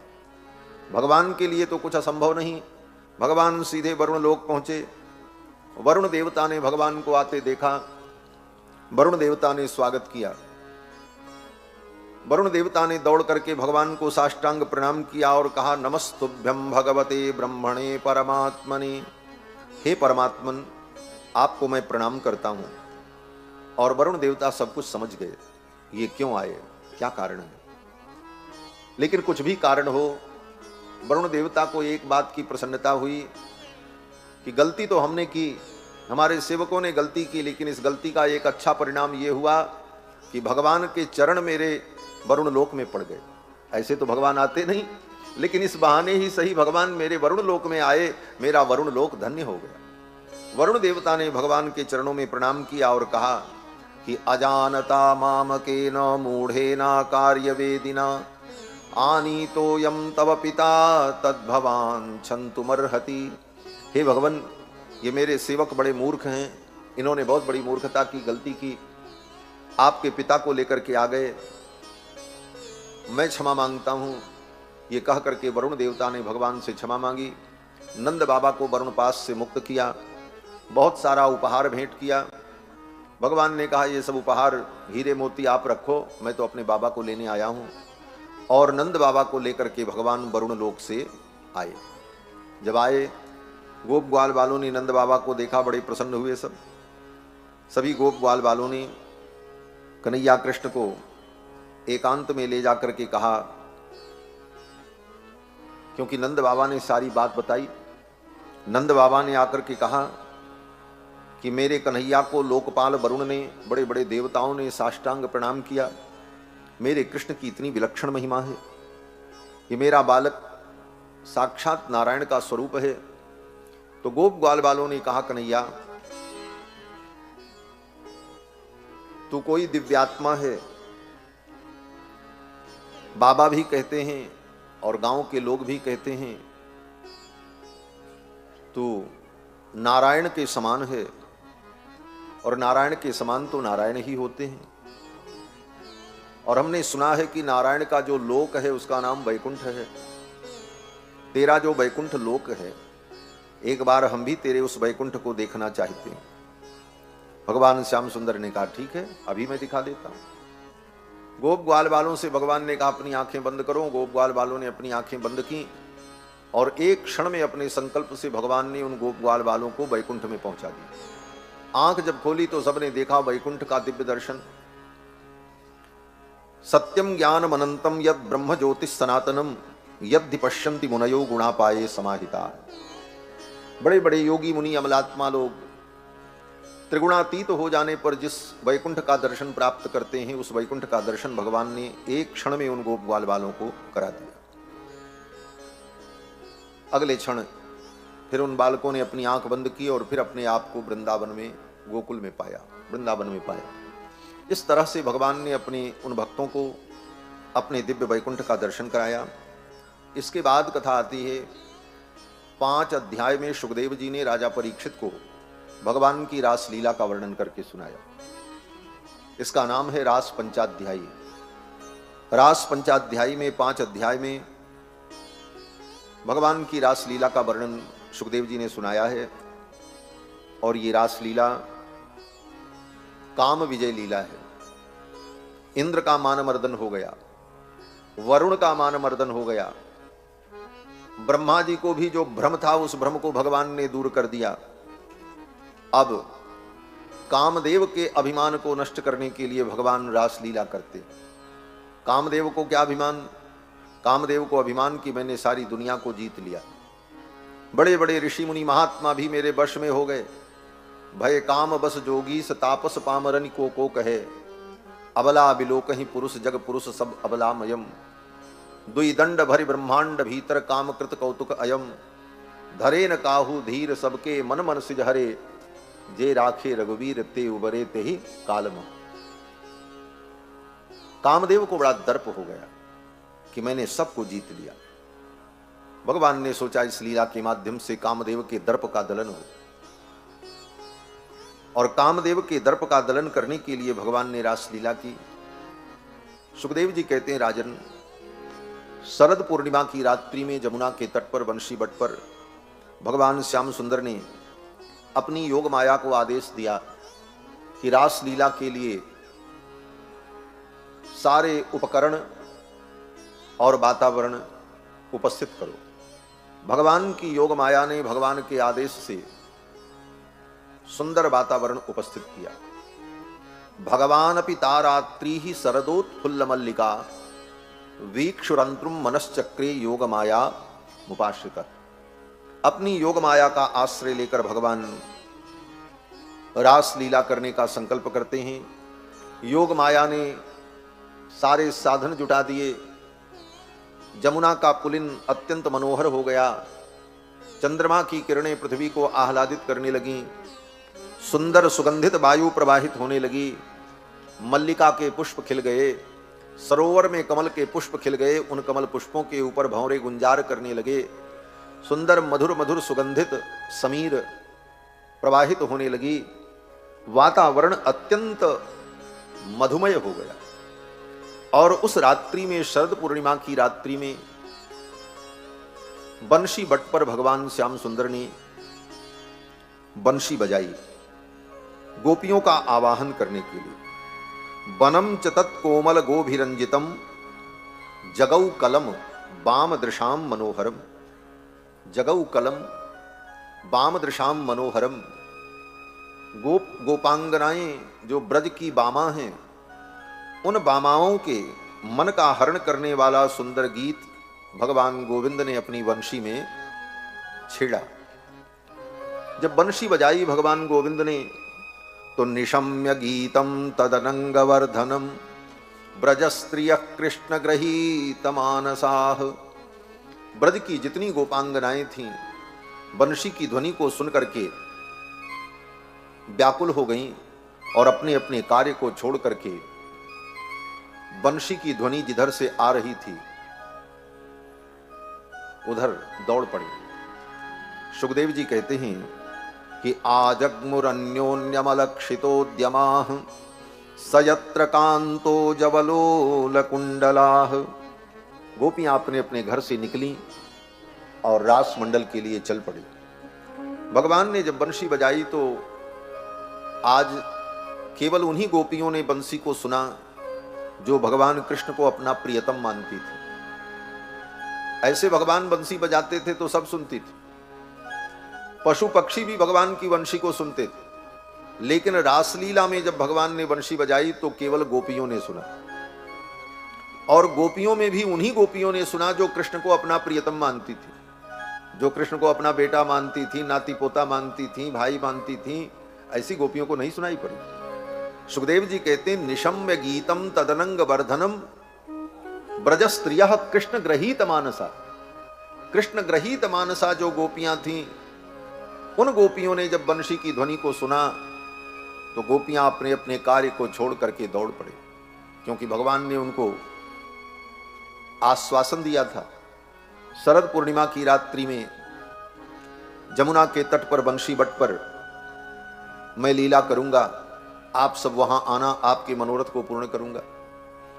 भगवान के लिए तो कुछ असंभव नहीं। भगवान सीधे वरुण लोक पहुंचे। वरुण देवता ने भगवान को आते देखा, वरुण देवता ने स्वागत किया। वरुण देवता ने दौड़ करके भगवान को साष्टांग प्रणाम किया और कहा नमस्तुभ्यं भगवते ब्रह्मणे परमात्मने। हे परमात्मन, आपको मैं प्रणाम करता हूं। और वरुण देवता सब कुछ समझ गए, ये क्यों आए, क्या कारण है। लेकिन कुछ भी कारण हो, वरुण देवता को एक बात की प्रसन्नता हुई कि गलती तो हमने की, हमारे सेवकों ने गलती की, लेकिन इस गलती का एक अच्छा परिणाम ये हुआ कि भगवान के चरण मेरे वरुण लोक में पड़ गए। ऐसे तो भगवान आते नहीं, लेकिन इस बहाने ही सही भगवान मेरे वरुण लोक में आए, मेरा वरुण लोक धन्य हो गया। वरुण देवता ने भगवान के चरणों में प्रणाम किया और कहा कि अजानता मामकेन मूढ़ेना कार्यवेदिना आनीतो यम तव पिता तद्भवान छंतुमर्हति। हे भगवान, ये मेरे सेवक बड़े मूर्ख हैं, इन्होंने बहुत बड़ी मूर्खता की, गलती की, आपके पिता को लेकर के आ गए, मैं क्षमा मांगता हूं। ये कह करके वरुण देवता ने भगवान से क्षमा मांगी। नंद बाबा को वरुण पास से मुक्त किया, बहुत सारा उपहार भेंट किया। भगवान ने कहा ये सब उपहार हीरे मोती आप रखो, मैं तो अपने बाबा को लेने आया हूं। और नंद बाबा को लेकर के भगवान वरुण लोक से आए। जब आए गोप ग्वाल वालों ने नंद बाबा को देखा, बड़े प्रसन्न हुए सभी गोप ग्वाल वालों ने कन्हैया कृष्ण को एकांत में ले जाकर के कहा, क्योंकि नंद बाबा ने सारी बात बताई। नंद बाबा ने आकर के कहा कि मेरे कन्हैया को लोकपाल वरुण ने, बड़े बड़े देवताओं ने साष्टांग प्रणाम किया। मेरे कृष्ण की इतनी विलक्षण महिमा है, ये मेरा बालक साक्षात नारायण का स्वरूप है। तो गोप ग्वाल वालों ने कहा, कन्हैया तू कोई दिव्यात्मा है। बाबा भी कहते हैं और गांव के लोग भी कहते हैं तू नारायण के समान है, और नारायण के समान तो नारायण ही होते हैं। और हमने सुना है कि नारायण का जो लोक है उसका नाम वैकुंठ है। तेरा जो वैकुंठ लोक है, एक बार हम भी तेरे उस वैकुंठ को देखना चाहते हैं। भगवान श्याम सुंदर ने कहा, ठीक है, अभी मैं दिखा देता हूं। गोप ग्वाल वालों से भगवान ने कहा, अपनी आंखें बंद करो। गोप ग्वाल वालों ने अपनी आंखें बंद की और एक क्षण में अपने संकल्प से भगवान ने उन गोप ग्वाल वालों को वैकुंठ में पहुंचा दिया। आंख जब खोली तो सबने देखा वैकुंठ का दिव्य दर्शन। सत्यम ज्ञानम अनंतम यद ब्रह्म ज्योतिष सनातनम यदि पश्यन्ति मुनयो गुणापाये समाहिता। बड़े बड़े योगी मुनि अमलात्मा लोग त्रिगुणातीत हो जाने पर जिस वैकुंठ का दर्शन प्राप्त करते हैं, उस वैकुंठ का दर्शन भगवान ने एक क्षण में उन गोप ग्वाल वालों को करा दिया। अगले क्षण फिर उन बालकों ने अपनी आंख बंद की और फिर अपने आप को वृंदावन में, गोकुल में पाया, वृंदावन में पाया। इस तरह से भगवान ने अपने उन भक्तों को अपने दिव्य वैकुंठ का दर्शन कराया। इसके बाद कथा आती है, 5 अध्याय में सुखदेव जी ने राजा परीक्षित को भगवान की रास लीला का वर्णन करके सुनाया। इसका नाम है रास पंचाध्यायी। रास पंचाध्यायी में 5 अध्याय में भगवान की रास लीला का वर्णन सुखदेव जी ने सुनाया है। और ये रास लीला काम विजय लीला है। इंद्र का मानमर्दन हो गया, वरुण का मानमर्दन हो गया, ब्रह्मा जी को भी जो भ्रम था उस भ्रम को भगवान ने दूर कर दिया। अब कामदेव के अभिमान को नष्ट करने के लिए भगवान रास लीला करते। कामदेव को क्या अभिमान? कामदेव को अभिमान कि मैंने सारी दुनिया को जीत लिया। बड़े बड़े ऋषि मुनि महात्मा भी मेरे वश में हो गए। भय काम बस जोगी सतापस पामरन को कहे, अबला बिलोक ही पुरुष जग पुरुष सब अबलामयम। दुई दंड भरि ब्रह्मांड भीतर काम कृत कौतुक अयम। धरे न काहू धीर सबके मन मन सिज हरे, जे राखे रघुवीर ते उबरे ते ही कालम। कामदेव को बड़ा दर्प हो गया कि मैंने सबको जीत लिया। भगवान ने सोचा इस लीला के माध्यम से कामदेव के दर्प का दलन हो। और कामदेव के दर्प का दलन करने के लिए भगवान ने रास लीला की। सुखदेव जी कहते हैं, राजन, शरद पूर्णिमा की रात्रि में जमुना के तट पर बंशी बट पर भगवान श्याम सुंदर ने अपनी योग माया को आदेश दिया कि रास लीला के लिए सारे उपकरण और वातावरण उपस्थित करो। भगवान की योग माया ने भगवान के आदेश से सुंदर वातावरण उपस्थित किया। भगवान अपि तारात्रि ही शरदोत्फुल्ल मल्लिका वीक्षुरंत्रुम मनश्चक्रे योग माया मुपाश्रित। अपनी योग माया का आश्रय लेकर भगवान रास लीला करने का संकल्प करते हैं। योग माया ने सारे साधन जुटा दिए। जमुना का पुलिन अत्यंत मनोहर हो गया। चंद्रमा की किरणें पृथ्वी को आह्लादित करने लगीं। सुंदर सुगंधित वायु प्रवाहित होने लगी। मल्लिका के पुष्प खिल गए। सरोवर में कमल के पुष्प खिल गए। उन कमल पुष्पों के ऊपर भंवरे गुंजार करने लगे। सुंदर मधुर मधुर सुगंधित समीर प्रवाहित होने लगी। वातावरण अत्यंत मधुमय हो गया। और उस रात्रि में, शरद पूर्णिमा की रात्रि में, बंशी बट पर भगवान श्याम सुंदर ने बंशी बजाई गोपियों का आवाहन करने के लिए। बनम च तत्कोमल गोभिरंजितम जगौ कलम वाम दृशाम मनोहरम। जगौ कलम बाम दृशाम मनोहरम, गोप गोपांगनाएं जो ब्रज की बामा हैं, उन बामाओं के मन का हरण करने वाला सुंदर गीत भगवान गोविंद ने अपनी वंशी में छेड़ा। जब वंशी बजाई भगवान गोविंद ने तो निशम्य गीतम तदनंगवर्धनम ब्रजस्त्रिय कृष्ण गृहीत मानसाह, ब्रज की जितनी गोपांगनाएं थीं वंशी की ध्वनि को सुन करके व्याकुल हो गईं और अपने अपने कार्य को छोड़ करके वंशी की ध्वनि जिधर से आ रही थी उधर दौड़ पड़ी। सुखदेव जी कहते हैं कि आजग्मुरन्योन्यमलक्षितोद्यमाः सयत्र कांतो जवलोलकुंडलाः, गोपियां अपने अपने घर से निकली और रास मंडल के लिए चल पड़ी। भगवान ने जब बंशी बजाई तो आज केवल उन्हीं गोपियों ने बंसी को सुना जो भगवान कृष्ण को अपना प्रियतम मानती थी। ऐसे भगवान बंसी बजाते थे तो सब सुनती थी, पशु पक्षी भी भगवान की वंशी को सुनते थे, लेकिन रासलीला में जब भगवान ने वंशी बजाई तो केवल गोपियों ने सुना, और गोपियों में भी उन्हीं गोपियों ने सुना जो कृष्ण को अपना प्रियतम मानती थी, जो कृष्ण को अपना बेटा मानती थी, नाती पोता मानती थी, भाई मानती थी। ऐसी गोपियों को नहीं सुनाई पड़ी। सुखदेव जी कहते हैं निशम्य गीतम तदनंग वर्धनम ब्रजस्त्रियः कृष्ण ग्रहीत मानसा, कृष्ण ग्रहीत मानसा जो गोपियां थीं उन गोपियों ने जब बंशी की ध्वनि को सुना तो गोपियां अपने अपने कार्य को छोड़ करके दौड़ पड़े, क्योंकि भगवान ने उनको आश्वासन दिया था। शरद पूर्णिमा की रात्रि में जमुना के तट पर बंशी बट पर मैं लीला करूंगा, आप सब वहां आना, आपके मनोरथ को पूर्ण करूंगा।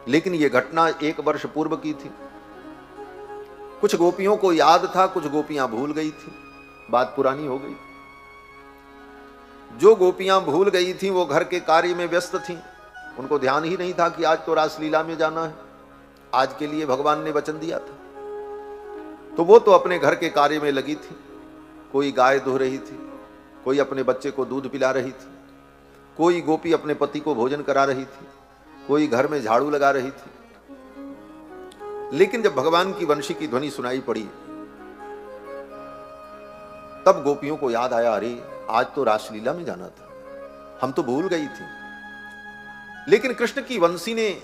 लेकिन यह घटना 1 वर्ष पूर्व की थी। कुछ गोपियों को याद था, कुछ गोपियां भूल गई थी, बात पुरानी हो गई। जो गोपियां भूल गई थी वो घर के कार्य में व्यस्त थीं, उनको ध्यान ही नहीं था कि आज तो रासलीला में जाना है, आज के लिए भगवान ने वचन दिया था। तो वो तो अपने घर के कार्य में लगी थी, कोई गाय धो रही थी, कोई अपने बच्चे को दूध पिला रही थी, कोई गोपी अपने पति को भोजन करा रही थी, कोई घर में झाड़ू लगा रही थी। लेकिन जब भगवान की वंशी की ध्वनि सुनाई पड़ी तब गोपियों को याद आया, अरे आज तो रासलीला में जाना था, हम तो भूल गई थी। लेकिन कृष्ण की वंशी ने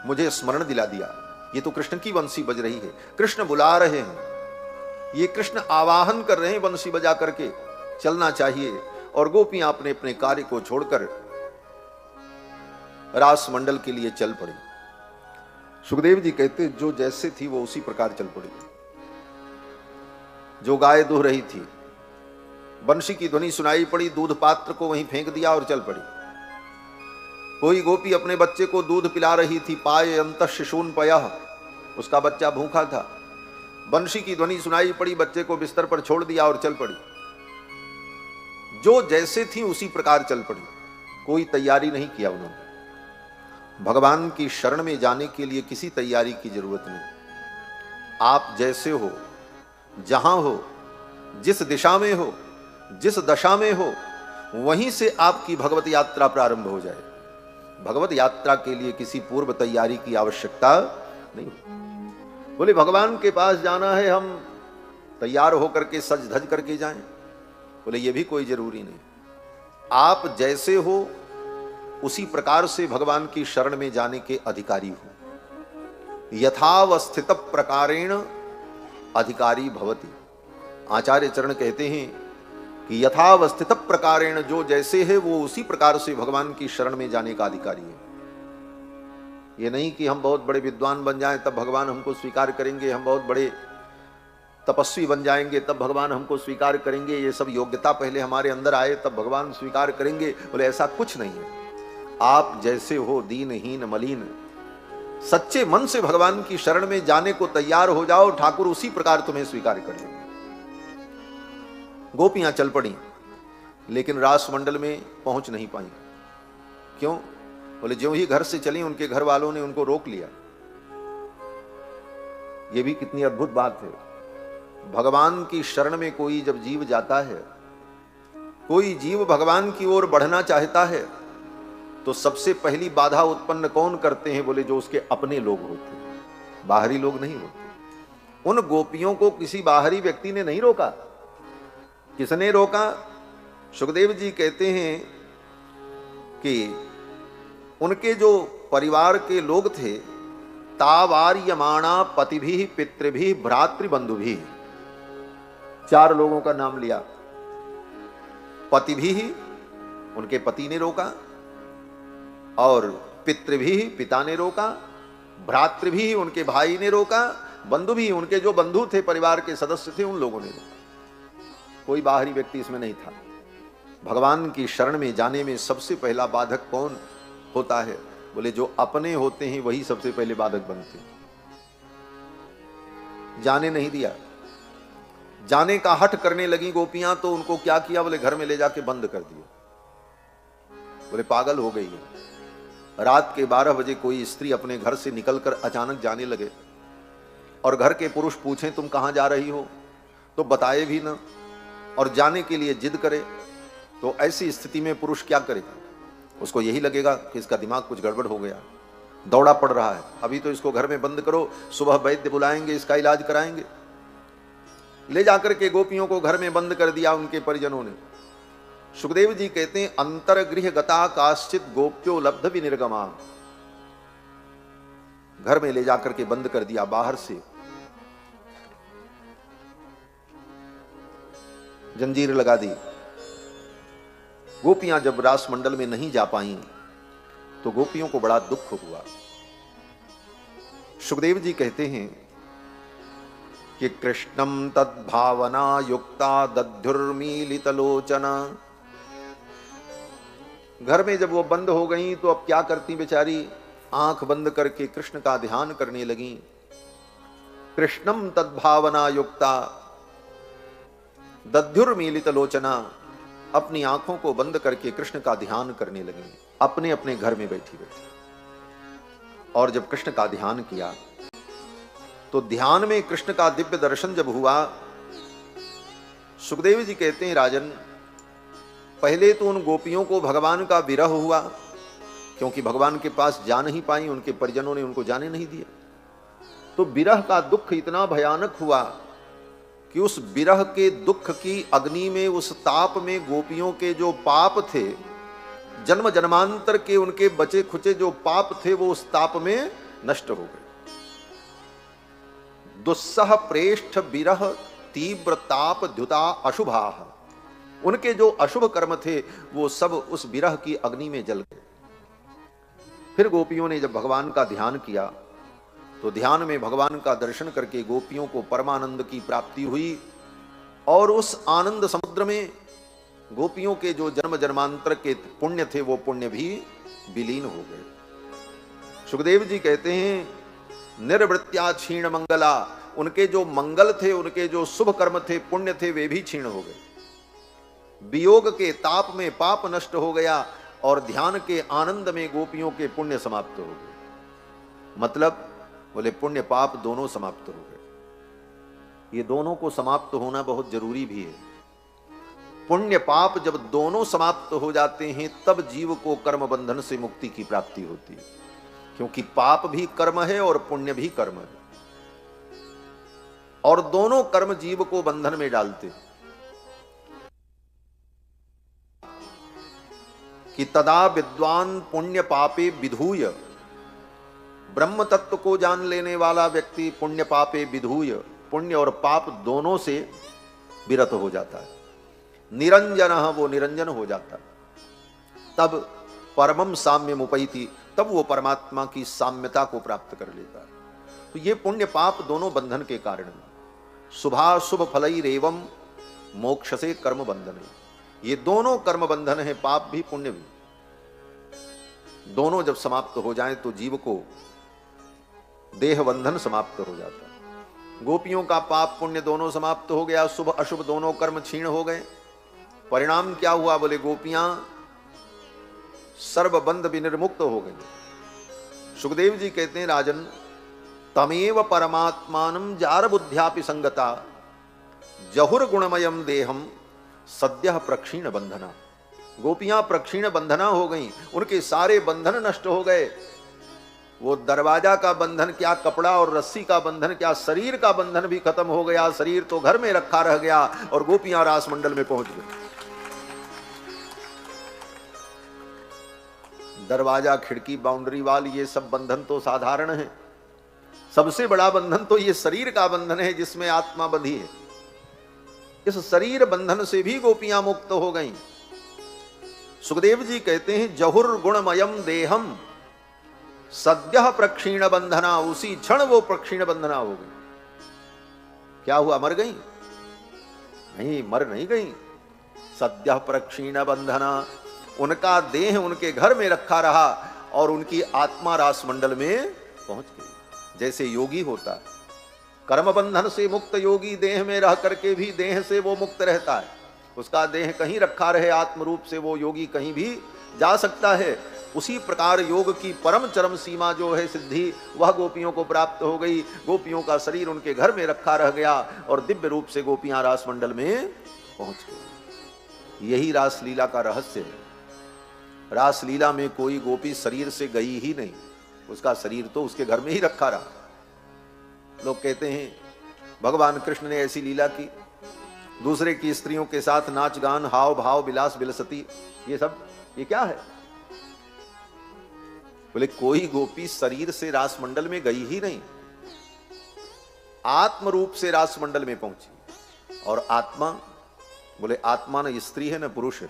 मुझे स्मरण दिला दिया, ये तो कृष्ण की वंशी बज रही है, कृष्ण बुला रहे हैं, ये कृष्ण आवाहन कर रहे हैं वंशी बजा करके, चलना चाहिए। और गोपियां अपने अपने कार्य को छोड़कर रास मंडल के लिए चल पड़ी। सुखदेव जी कहते जो जैसे थी वो उसी प्रकार चल पड़ी। जो गाय दूह रही थी, बंशी की ध्वनि सुनाई पड़ी, दूध पात्र को वहीं फेंक दिया और चल पड़ी। कोई गोपी अपने बच्चे को दूध पिला रही थी, पाए अंत शिशून पयः, उसका बच्चा भूखा था, बंशी की ध्वनि सुनाई पड़ी, बच्चे को बिस्तर पर छोड़ दिया और चल पड़ी। जो जैसे थी उसी प्रकार चल पड़ी, कोई तैयारी नहीं किया उन्होंने। भगवान की शरण में जाने के लिए किसी तैयारी की जरूरत नहीं। आप जैसे हो, जहां हो, जिस दिशा में हो, जिस दशा में हो, वहीं से आपकी भगवत यात्रा प्रारंभ हो जाए। भगवत यात्रा के लिए किसी पूर्व तैयारी की आवश्यकता नहीं। बोले भगवान के पास जाना है, हम तैयार होकर के सज धज करके जाएं? बोले ये भी कोई जरूरी नहीं। आप जैसे हो उसी प्रकार से भगवान की शरण में जाने के अधिकारी हो। यथावस्थित प्रकारेण अधिकारी भवति। आचार्य चरण कहते हैं कि यथावस्थित प्रकारेण, जो जैसे है वो उसी प्रकार से भगवान की शरण में जाने का अधिकारी है। ये नहीं कि हम बहुत बड़े विद्वान बन जाएं तब भगवान हमको स्वीकार करेंगे, हम बहुत बड़े तपस्वी बन जाएंगे तब भगवान हमको स्वीकार करेंगे, ये सब योग्यता पहले हमारे अंदर आए तब भगवान स्वीकार करेंगे। बोले ऐसा कुछ नहीं है। आप जैसे हो, दीनहीन मलिन, सच्चे मन से भगवान की शरण में जाने को तैयार हो जाओ, ठाकुर उसी प्रकार तुम्हें स्वीकार करेंगे। गोपियां चल पड़ी, लेकिन रास मंडल में पहुंच नहीं पाई। क्यों? बोले ज्यों ही घर से चली उनके घर वालों ने उनको रोक लिया। यह भी कितनी अद्भुत बात है। भगवान की शरण में कोई जब जीव जाता है, कोई जीव भगवान की ओर बढ़ना चाहता है, तो सबसे पहली बाधा उत्पन्न कौन करते हैं? बोले जो उसके अपने लोग होते हैं, बाहरी लोग नहीं होते। उन गोपियों को किसी बाहरी व्यक्ति ने नहीं रोका। किसने रोका? सुखदेव जी कहते हैं कि उनके जो परिवार के लोग थे, तावार्यमाणा पतिभी पितृभी भ्रातृबंधुभी, 4 लोगों का नाम लिया। पतिभी, उनके पति ने रोका, और पितृभी, पिता ने रोका, भ्रातृभी, उनके भाई ने रोका, बंधु भी, उनके जो बंधु थे, परिवार के सदस्य थे, उन लोगों ने रोका। कोई बाहरी व्यक्ति इसमें नहीं था। भगवान की शरण में जाने में सबसे पहला बाधक कौन होता है? बोले जो अपने होते हैं वही सबसे पहले बाधक बनते हैं। जाने नहीं दिया, जाने का हठ करने लगी गोपियां, तो उनको क्या किया? बोले घर में ले जाके बंद कर दिया। बोले पागल हो गई है। रात के 12 बजे कोई स्त्री अपने घर से निकलकर अचानक जाने लगे, और घर के पुरुष पूछें तुम कहां जा रही हो, तो बताए भी ना, और जाने के लिए जिद करे, तो ऐसी स्थिति में पुरुष क्या करेगा? उसको यही लगेगा कि इसका दिमाग कुछ गड़बड़ हो गया, दौड़ा पड़ रहा है, अभी तो इसको घर में बंद करो, सुबह वैद्य बुलाएंगे, इसका इलाज कराएंगे। ले जाकर के गोपियों को घर में बंद कर दिया उनके परिजनों ने। सुखदेव जी कहते हैं अंतरगृह गता काश्चित गोप्यो लब्ध विनिर्गमा, घर में ले जाकर के बंद कर दिया, बाहर से जंजीर लगा दी। गोपियां जब रास मंडल में नहीं जा पाईं, तो गोपियों को बड़ा दुख हुआ। सुखदेव जी कहते हैं कि कृष्णम तद्भावना युक्ता दध्युर्मीलितलोचना, घर में जब वो बंद हो गई तो अब क्या करती बेचारी? आंख बंद करके कृष्ण का ध्यान करने लगी। कृष्णम तद्भावना युक्ता दध्युर्मीलितलोचना, अपनी आंखों को बंद करके कृष्ण का ध्यान करने लगी, अपने अपने घर में बैठी बैठी। और जब कृष्ण का ध्यान किया, तो ध्यान में कृष्ण का दिव्य दर्शन जब हुआ, सुखदेव जी कहते हैं राजन, पहले तो उन गोपियों को भगवान का विरह हुआ, क्योंकि भगवान के पास जा नहीं पाई, उनके परिजनों ने उनको जाने नहीं दिया। तो विरह का दुख इतना भयानक हुआ कि उस विरह के दुख की अग्नि में, उस ताप में गोपियों के जो पाप थे, जन्म जन्मांतर के उनके बचे खुचे जो पाप थे, वो उस ताप में नष्ट हो गए। दुस्सह प्रेष्ठ विरह तीव्र ताप द्युता अशुभाः, उनके जो अशुभ कर्म थे वो सब उस विरह की अग्नि में जल गए। फिर गोपियों ने जब भगवान का ध्यान किया, तो ध्यान में भगवान का दर्शन करके गोपियों को परमानंद की प्राप्ति हुई, और उस आनंद समुद्र में गोपियों के जो जन्म जन्मांतर के पुण्य थे, वो पुण्य भी विलीन हो गए। सुखदेव जी कहते हैं निर्वृत्या क्षीण मंगला, उनके जो मंगल थे, उनके जो शुभ कर्म थे, पुण्य थे, वे भी क्षीण हो गए। वियोग के ताप में पाप नष्ट हो गया, और ध्यान के आनंद में गोपियों के पुण्य समाप्त हो गए। मतलब बोले पुण्य पाप दोनों समाप्त हो गए। ये दोनों को समाप्त होना बहुत जरूरी भी है। पुण्य पाप जब दोनों समाप्त हो जाते हैं, तब जीव को कर्म बंधन से मुक्ति की प्राप्ति होती है, क्योंकि पाप भी कर्म है और पुण्य भी कर्म है, और दोनों कर्म जीव को बंधन में डालते हैं। कि तदा विद्वान पुण्य पापे विधूय, ब्रह्म तत्व को जान लेने वाला व्यक्ति पुण्य पापे विधूय, पुण्य और पाप दोनों से विरत हो जाता है। निरंजन, वो निरंजन हो जाता है। तब परमम साम्यम उपैति, तब वो परमात्मा की साम्यता को प्राप्त कर लेता है। तो ये पुण्य पाप दोनों बंधन के कारण है। शुभाशुभ फलैरेवं मोक्ष से कर्म बंधन है। ये दोनों कर्म बंधन है, पाप भी पुण्य भी। दोनों जब समाप्त हो जाएं तो जीव को देह बंधन समाप्त हो जाता है। गोपियों का पाप पुण्य दोनों समाप्त हो गया, शुभ अशुभ दोनों कर्म क्षीण हो गए। परिणाम क्या हुआ? बोले गोपियां सर्वबंध विनिर्मुक्त हो गई। सुखदेव जी कहते हैं राजन, तमेव परमात्मानं जार बुद्ध्यापि संगता, जहुर गुणमयम देहम सद्यः प्रक्षीण बंधना। गोपियां प्रक्षीण बंधना हो गईं, उनके सारे बंधन नष्ट हो गए। वो दरवाजा का बंधन क्या, कपड़ा और रस्सी का बंधन क्या, शरीर का बंधन भी खत्म हो गया। शरीर तो घर में रखा रह गया और गोपियां रास मंडल में पहुंच गई। दरवाजा, खिड़की, बाउंड्री वाल, ये सब बंधन तो साधारण है। सबसे बड़ा बंधन तो ये शरीर का बंधन है जिसमें आत्मा बंधी है। इस शरीर बंधन से भी गोपियां मुक्त हो गईं। सुखदेव जी कहते हैं जहुर गुणमयम देहम सद्यः प्रक्षीण बंधना। उसी क्षण वो प्रक्षीण बंधना हो गई। क्या हुआ, मर गई? नहीं, मर नहीं गई। सद्यः प्रक्षीण बंधना, उनका देह उनके घर में रखा रहा और उनकी आत्मा रास मंडल में पहुंच गई। जैसे योगी होता है, कर्म बंधन से मुक्त योगी देह में रह करके भी देह से वो मुक्त रहता है। उसका देह कहीं रखा रहे, आत्म रूप से वो योगी कहीं भी जा सकता है। उसी प्रकार योग की परम चरम सीमा जो है सिद्धि, वह गोपियों को प्राप्त हो गई। गोपियों का शरीर उनके घर में रखा रह गया और दिव्य रूप से गोपियां रास मंडल में पहुंच गई। यही रासलीला का रहस्य है। रासलीला में कोई गोपी शरीर से गई ही नहीं, उसका शरीर तो उसके घर में ही रखा रहा। लोग कहते हैं भगवान कृष्ण ने ऐसी लीला की, दूसरे की स्त्रियों के साथ नाच गान, हाव भाव, विलास विलसती, ये सब ये क्या है? बोले कोई गोपी शरीर से रास मंडल में गई ही नहीं, आत्म रूप से रास मंडल में पहुंची। और आत्मा, बोले आत्मा न स्त्री है न पुरुष है।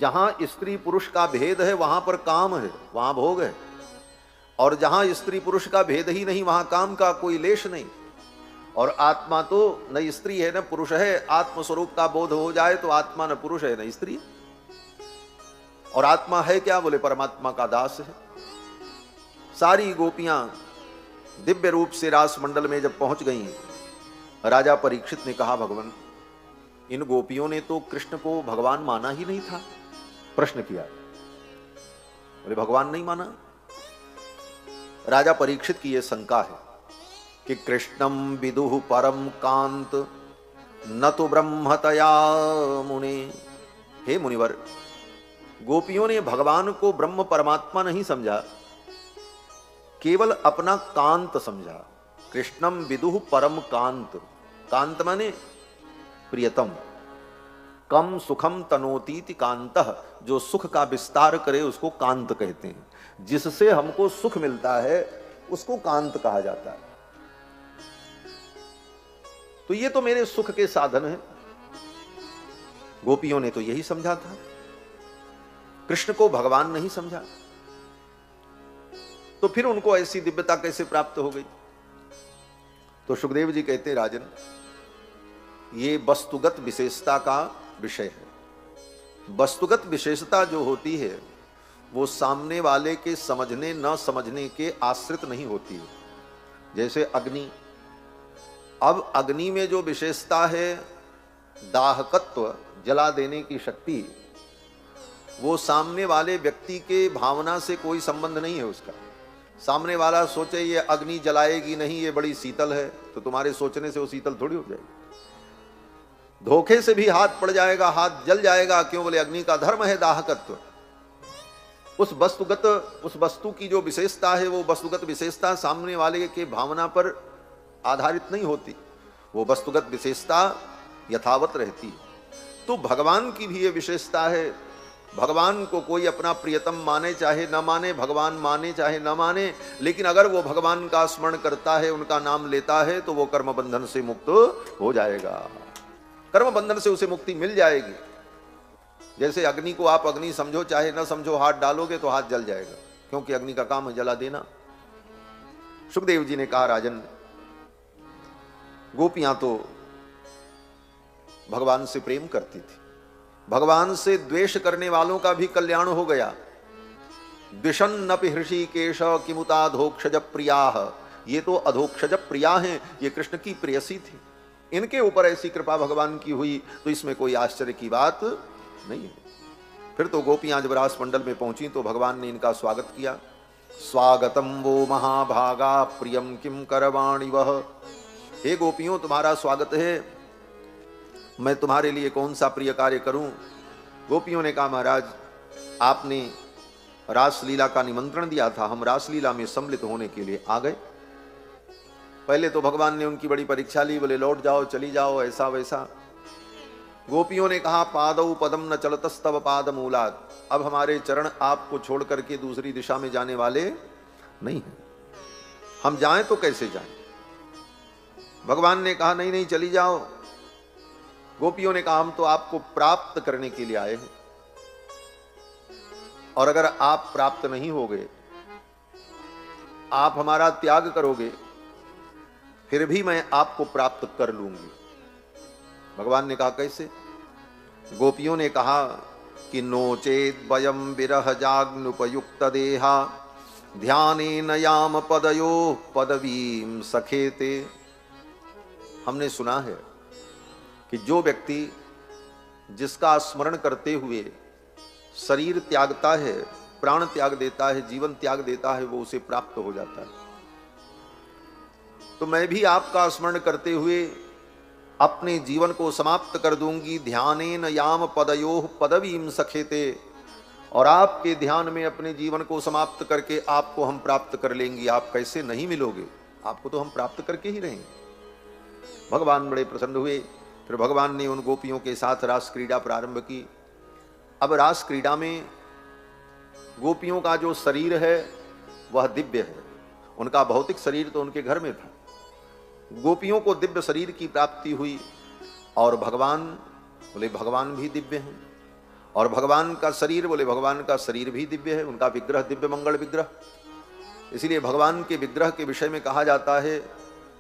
जहां स्त्री पुरुष का भेद है वहां पर काम है, वहां भोग है। और जहां स्त्री पुरुष का भेद ही नहीं वहां काम का कोई लेश नहीं। और आत्मा तो न स्त्री है न पुरुष है। आत्म स्वरूप का बोध हो जाए तो आत्मा न पुरुष है न स्त्री। और आत्मा है क्या? बोले परमात्मा का दास है। सारी गोपियां दिव्य रूप से रास मंडल में जब पहुंच गईं, राजा परीक्षित ने कहा भगवान, इन गोपियों ने तो कृष्ण को भगवान माना ही नहीं था। प्रश्न किया, बोले भगवान नहीं माना। राजा परीक्षित की यह शंका है कि कृष्णम विदुः परम कांत न तो ब्रह्मतया मुने। हे मुनिवर, गोपियों ने भगवान को ब्रह्म परमात्मा नहीं समझा, केवल अपना कांत समझा। कृष्णम विदुः परम कांत, कांत माने प्रियतम। कम सुखम तनोतीति कांतः, जो सुख का विस्तार करे उसको कांत कहते हैं। जिससे हमको सुख मिलता है उसको कांत कहा जाता है। तो ये तो मेरे सुख के साधन है। गोपियों ने तो यही समझा था, कृष्ण को भगवान नहीं समझा। तो फिर उनको ऐसी दिव्यता कैसे प्राप्त हो गई? तो सुखदेव जी कहते हैं राजन, ये वस्तुगत विशेषता का विषय है। वस्तुगत विशेषता जो होती है वो सामने वाले के समझने न समझने के आश्रित नहीं होती है। जैसे अग्नि, अब अग्नि में जो विशेषता है दाहकत्व, जला देने की शक्ति, वो सामने वाले व्यक्ति के भावना से कोई संबंध नहीं है उसका। सामने वाला सोचे ये अग्नि जलाएगी नहीं, ये बड़ी शीतल है, तो तुम्हारे सोचने से वो शीतल थोड़ी हो जाएगी। धोखे से भी हाथ पड़ जाएगा, हाथ जल जाएगा। क्यों? बोले अग्नि का धर्म है दाहकत्व। उस वस्तुगत, उस वस्तु की जो विशेषता है वो वस्तुगत विशेषता सामने वाले के भावना पर आधारित नहीं होती, वो वस्तुगत विशेषता यथावत रहती है। तो भगवान की भी ये विशेषता है। भगवान को कोई अपना प्रियतम माने चाहे न माने, भगवान माने चाहे न माने, लेकिन अगर वो भगवान का स्मरण करता है, उनका नाम लेता है, तो वो कर्म बंधन से मुक्त हो जाएगा। कर्म बंधन से उसे मुक्ति मिल जाएगी। जैसे अग्नि को आप अग्नि समझो चाहे न समझो, हाथ डालोगे तो हाथ जल जाएगा, क्योंकि अग्नि का काम है जला देना। सुखदेव जी ने कहा राजन, गोपियां तो भगवान से प्रेम करती थी, भगवान से द्वेष करने वालों का भी कल्याण हो गया। द्विषन्नपि हृषिकेश किमुताधोक्षज प्रियाः, ये तो अधोक्षज प्रिया हैं, ये कृष्ण की प्रेयसी थी। इनके ऊपर ऐसी कृपा भगवान की हुई तो इसमें कोई आश्चर्य की बात नहीं है। फिर तो गोपियां जब रास मंडल में पहुंची तो भगवान ने इनका स्वागत किया। स्वागतम वो महाभागा प्रियम किम करवाणि वह हे गोपियों, तुम्हारा स्वागत है, मैं तुम्हारे लिए कौन सा प्रिय कार्य करूं? गोपियों ने कहा, महाराज आपने रासलीला का निमंत्रण दिया था, हम रासलीला में सम्मिलित होने के लिए आ गए। पहले तो भगवान ने उनकी बड़ी परीक्षा ली, बोले लौट जाओ, चली जाओ, ऐसा वैसा। गोपियों ने कहा, पादौ पदम न चलतस्तव पाद मूलात्, अब हमारे चरण आपको छोड़ करके दूसरी दिशा में जाने वाले नहीं हैं, हम जाएं तो कैसे जाएं? भगवान ने कहा, नहीं नहीं चली जाओ। गोपियों ने कहा, हम तो आपको प्राप्त करने के लिए आए हैं, और अगर आप प्राप्त नहीं होगे, आप हमारा त्याग करोगे, फिर भी मैं आपको प्राप्त कर लूंगी। भगवान ने कहा, कैसे? गोपियों ने कहा कि नोचेद वयम विरह जाग्नुपयुक्त देहा ध्यानेन याम पदयो पदवीम सखेते। हमने सुना है कि जो व्यक्ति जिसका स्मरण करते हुए शरीर त्यागता है, प्राण त्याग देता है, जीवन त्याग देता है, वो उसे प्राप्त हो जाता है। तो मैं भी आपका स्मरण करते हुए अपने जीवन को समाप्त कर दूंगी। ध्यानेन याम पदयोः पदवीम सखेते, और आपके ध्यान में अपने जीवन को समाप्त करके आपको हम प्राप्त कर लेंगे। आप कैसे नहीं मिलोगे? आपको तो हम प्राप्त करके ही रहेंगे। भगवान बड़े प्रसन्न हुए। फिर भगवान ने उन गोपियों के साथ रास क्रीड़ा प्रारंभ की। अब रास क्रीड़ा में गोपियों का जो शरीर है वह दिव्य है, उनका भौतिक शरीर तो उनके घर में था। गोपियों को दिव्य शरीर की प्राप्ति हुई, और भगवान बोले भगवान भी दिव्य हैं, और भगवान का शरीर बोले भगवान का शरीर भी दिव्य है, उनका विग्रह दिव्य मंगल विग्रह। इसलिए भगवान के विग्रह के विषय में कहा जाता है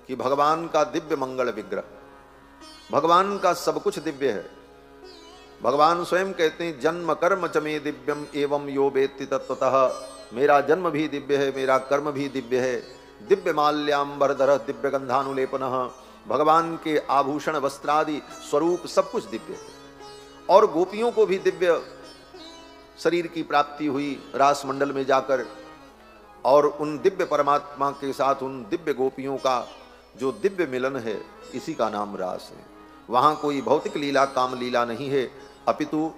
कि भगवान का दिव्य मंगल विग्रह। भगवान का सब कुछ दिव्य है। भगवान स्वयं कहते हैं, जन्म कर्म च मे दिव्यम एवं यो वेत्ति तत्वतः। मेरा जन्म भी दिव्य है, मेरा कर्म भी दिव्य है। दिव्य माल्याम्बरधर दिव्य गंधानुलेपनः। भगवान के आभूषण वस्त्रादि स्वरूप सब कुछ दिव्य है। और गोपियों को भी दिव्य शरीर की प्राप्ति हुई रास मंडल में जाकर, और उन दिव्य परमात्मा के साथ उन दिव्य गोपियों का जो दिव्य मिलन है, इसी का नाम रास है। वहां कोई भौतिक लीला काम लीला नहीं है, अपितु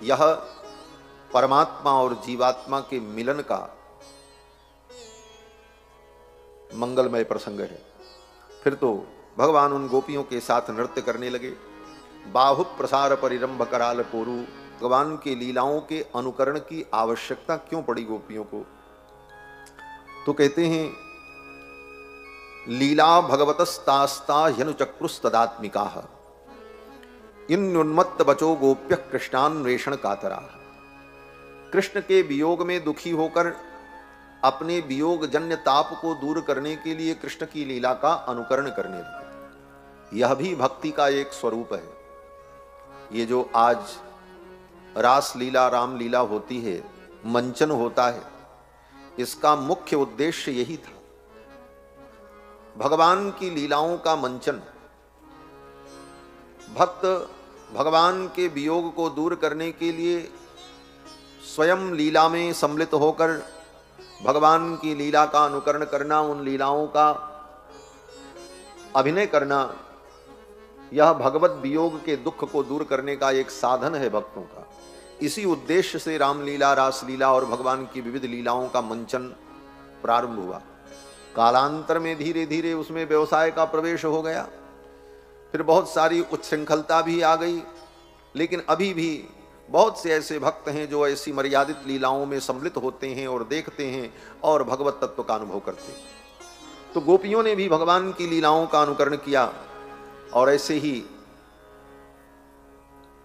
यह परमात्मा और जीवात्मा के मिलन का मंगलमय प्रसंग है। फिर तो भगवान उन गोपियों के साथ नृत्य करने लगे। बाहु प्रसार परिरंभ कराल कोरु। भगवान की लीलाओं के अनुकरण की आवश्यकता क्यों पड़ी गोपियों को? तो कहते हैं, लीला भगवतस्तास्ता ह्यनुचक्रुस्तदात्मिका इन्नुन्मत्त बचो गोप्य कृष्णान्वेषण कातरा। कृष्ण के वियोग में दुखी होकर अपने वियोग जन्य ताप को दूर करने के लिए कृष्ण की लीला का अनुकरण करने लगे। यह भी भक्ति का एक स्वरूप है। ये जो आज रास लीला राम लीला होती है, मंचन होता है, इसका मुख्य उद्देश्य यही था, भगवान की लीलाओं का मंचन। भक्त भगवान के वियोग को दूर करने के लिए स्वयं लीला में सम्मिलित होकर भगवान की लीला का अनुकरण करना, उन लीलाओं का अभिनय करना, यह भगवत वियोग के दुख को दूर करने का एक साधन है भक्तों का। इसी उद्देश्य से रामलीला, रासलीला और भगवान की विविध लीलाओं का मंचन प्रारंभ हुआ। कालांतर में धीरे धीरे उसमें व्यवसाय का प्रवेश हो गया, फिर बहुत सारी उच्छृंखलता भी आ गई, लेकिन अभी भी बहुत से ऐसे भक्त हैं जो ऐसी मर्यादित लीलाओं में सम्मिलित होते हैं और देखते हैं और भगवत तत्व का अनुभव करते हैं। तो गोपियों ने भी भगवान की लीलाओं का अनुकरण किया, और ऐसे ही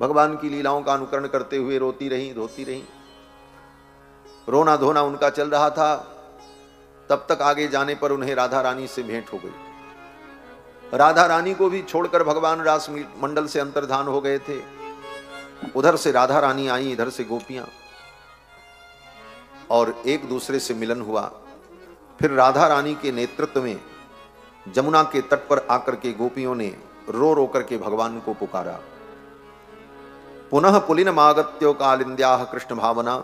भगवान की लीलाओं का अनुकरण करते हुए रोती रहीं, धोती रहीं। रोना धोना उनका चल रहा था। तब तक आगे जाने पर उन्हें राधा रानी से भेंट हो गई। राधा रानी को भी छोड़कर भगवान रास मंडल से अंतर्धान हो गए थे। उधर से राधा रानी आई, इधर से गोपियां, और एक दूसरे से मिलन हुआ। फिर राधा रानी के नेतृत्व में जमुना के तट पर आकर के गोपियों ने रो रो करके भगवान को पुकारा। पुनः पुलिन मागत्यो कालिंद्याः कृष्ण भावना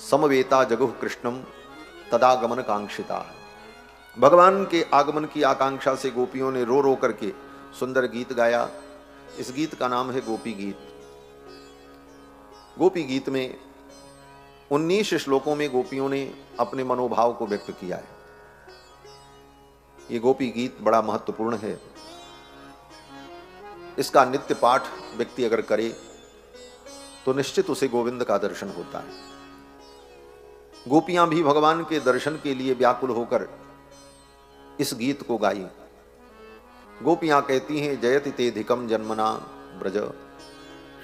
समवेता जगुः कृष्णम तदागमन कांक्षिता। भगवान के आगमन की आकांक्षा से गोपियों ने रो रो करके सुंदर गीत गाया। इस गीत का नाम है गोपी गीत। गोपी गीत में 19 श्लोकों में गोपियों ने अपने मनोभाव को व्यक्त किया है। ये गोपी गीत बड़ा महत्वपूर्ण है। इसका नित्य पाठ व्यक्ति अगर करे तो निश्चित उसे गोविंद का दर्शन होता है। गोपियां भी भगवान के दर्शन के लिए व्याकुल होकर इस गीत को गाई। गोपियां कहती हैं, जयति तेधिकम जन्मना ब्रज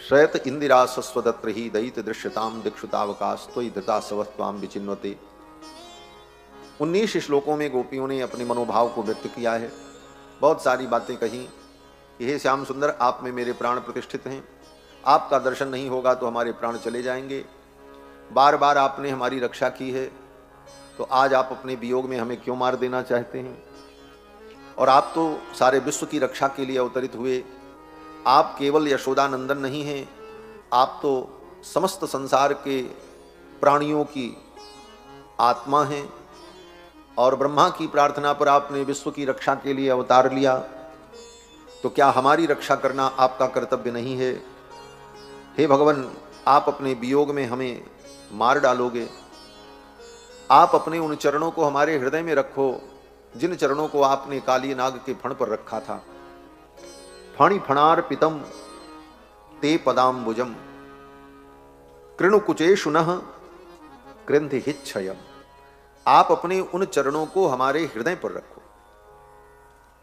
शयत इंदिरा सस्वदत्र ही दयित दृश्यताम दिक्षुतावकाश त्वयि धृता सवस्त्वाम विचिन्वते। 19 श्लोकों में गोपियों ने अपने मनोभाव को व्यक्त किया है। बहुत सारी बातें कही कि हे श्याम सुंदर, आप में मेरे प्राण प्रतिष्ठित हैं, आपका दर्शन नहीं होगा तो हमारे प्राण चले जाएंगे। बार बार आपने हमारी रक्षा की है, तो आज आप अपने वियोग में हमें क्यों मार देना चाहते हैं? और आप तो सारे विश्व की रक्षा के लिए अवतरित हुए। आप केवल यशोदानंदन नहीं हैं, आप तो समस्त संसार के प्राणियों की आत्मा हैं। और ब्रह्मा की प्रार्थना पर आपने विश्व की रक्षा के लिए अवतार लिया, तो क्या हमारी रक्षा करना आपका कर्तव्य नहीं है? हे भगवान, आप अपने वियोग में हमें मार डालोगे। आप अपने उन चरणों को हमारे हृदय में रखो जिन चरणों को आपने काली नाग के फण पर रखा था। फणि फणार पितम ते पदाम्बुजम कृणुकुचेषु नः कृंधि हिच्छयम। आप अपने उन चरणों को हमारे हृदय पर रखो।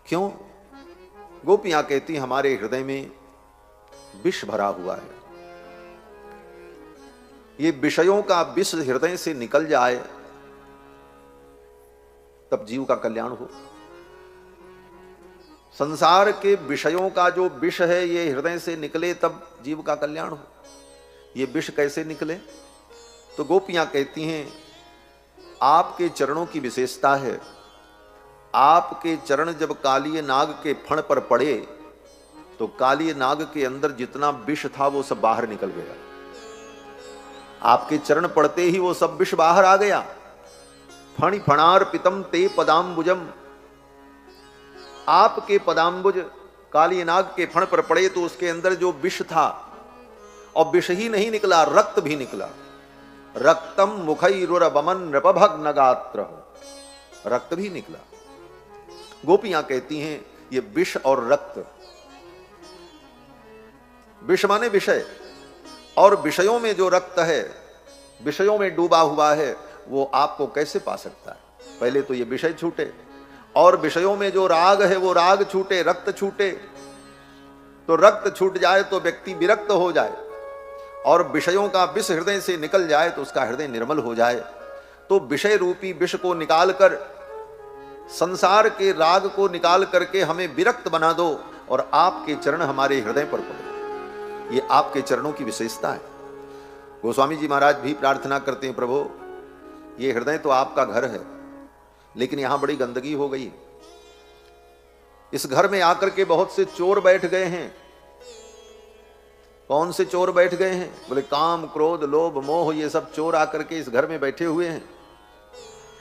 क्यों? गोपियां कहती हमारे हृदय में विष भरा हुआ है। ये विषयों का विष हृदय से निकल जाए तब जीव का कल्याण हो। संसार के विषयों का जो विष है ये हृदय से निकले तब जीव का कल्याण हो। ये विष कैसे निकले? तो गोपियां कहती हैं, आपके चरणों की विशेषता है, आपके चरण जब काली नाग के फण पर पड़े तो काली नाग के अंदर जितना विष था वो सब बाहर निकल गया। आपके चरण पड़ते ही वो सब विष बाहर आ गया। फणि फणार पितम ते पदाम्बुजम। आपके पदाम्बुज काली नाग के फण पर पड़े तो उसके अंदर जो विष था, और विष ही नहीं निकला, रक्त भी निकला। रक्तम मुखैरुरवमन नृपभग्न गात्र, रक्त भी निकला। गोपियां कहती हैं ये विष और रक्त, विष माने विषय, और विषयों में जो रक्त है, विषयों में डूबा हुआ है, वो आपको कैसे पा सकता है? पहले तो ये विषय छूटे, और विषयों में जो राग है वो राग छूटे, रक्त छूटे। तो रक्त छूट जाए तो व्यक्ति विरक्त हो जाए, और विषयों का विष हृदय से निकल जाए तो उसका हृदय निर्मल हो जाए। तो विषय रूपी विष को निकालकर, संसार के राग को निकाल करके हमें विरक्त बना दो, और आपके चरण हमारे हृदय पर पड़े। ये आपके चरणों की विशेषता है। गोस्वामी जी महाराज भी प्रार्थना करते हैं, प्रभु ये हृदय तो आपका घर है, लेकिन यहां बड़ी गंदगी हो गई। इस घर में आकर के बहुत से चोर बैठ गए हैं। कौन से चोर बैठ गए हैं? बोले काम क्रोध लोभ मोह, ये सब चोर आकर के इस घर में बैठे हुए हैं।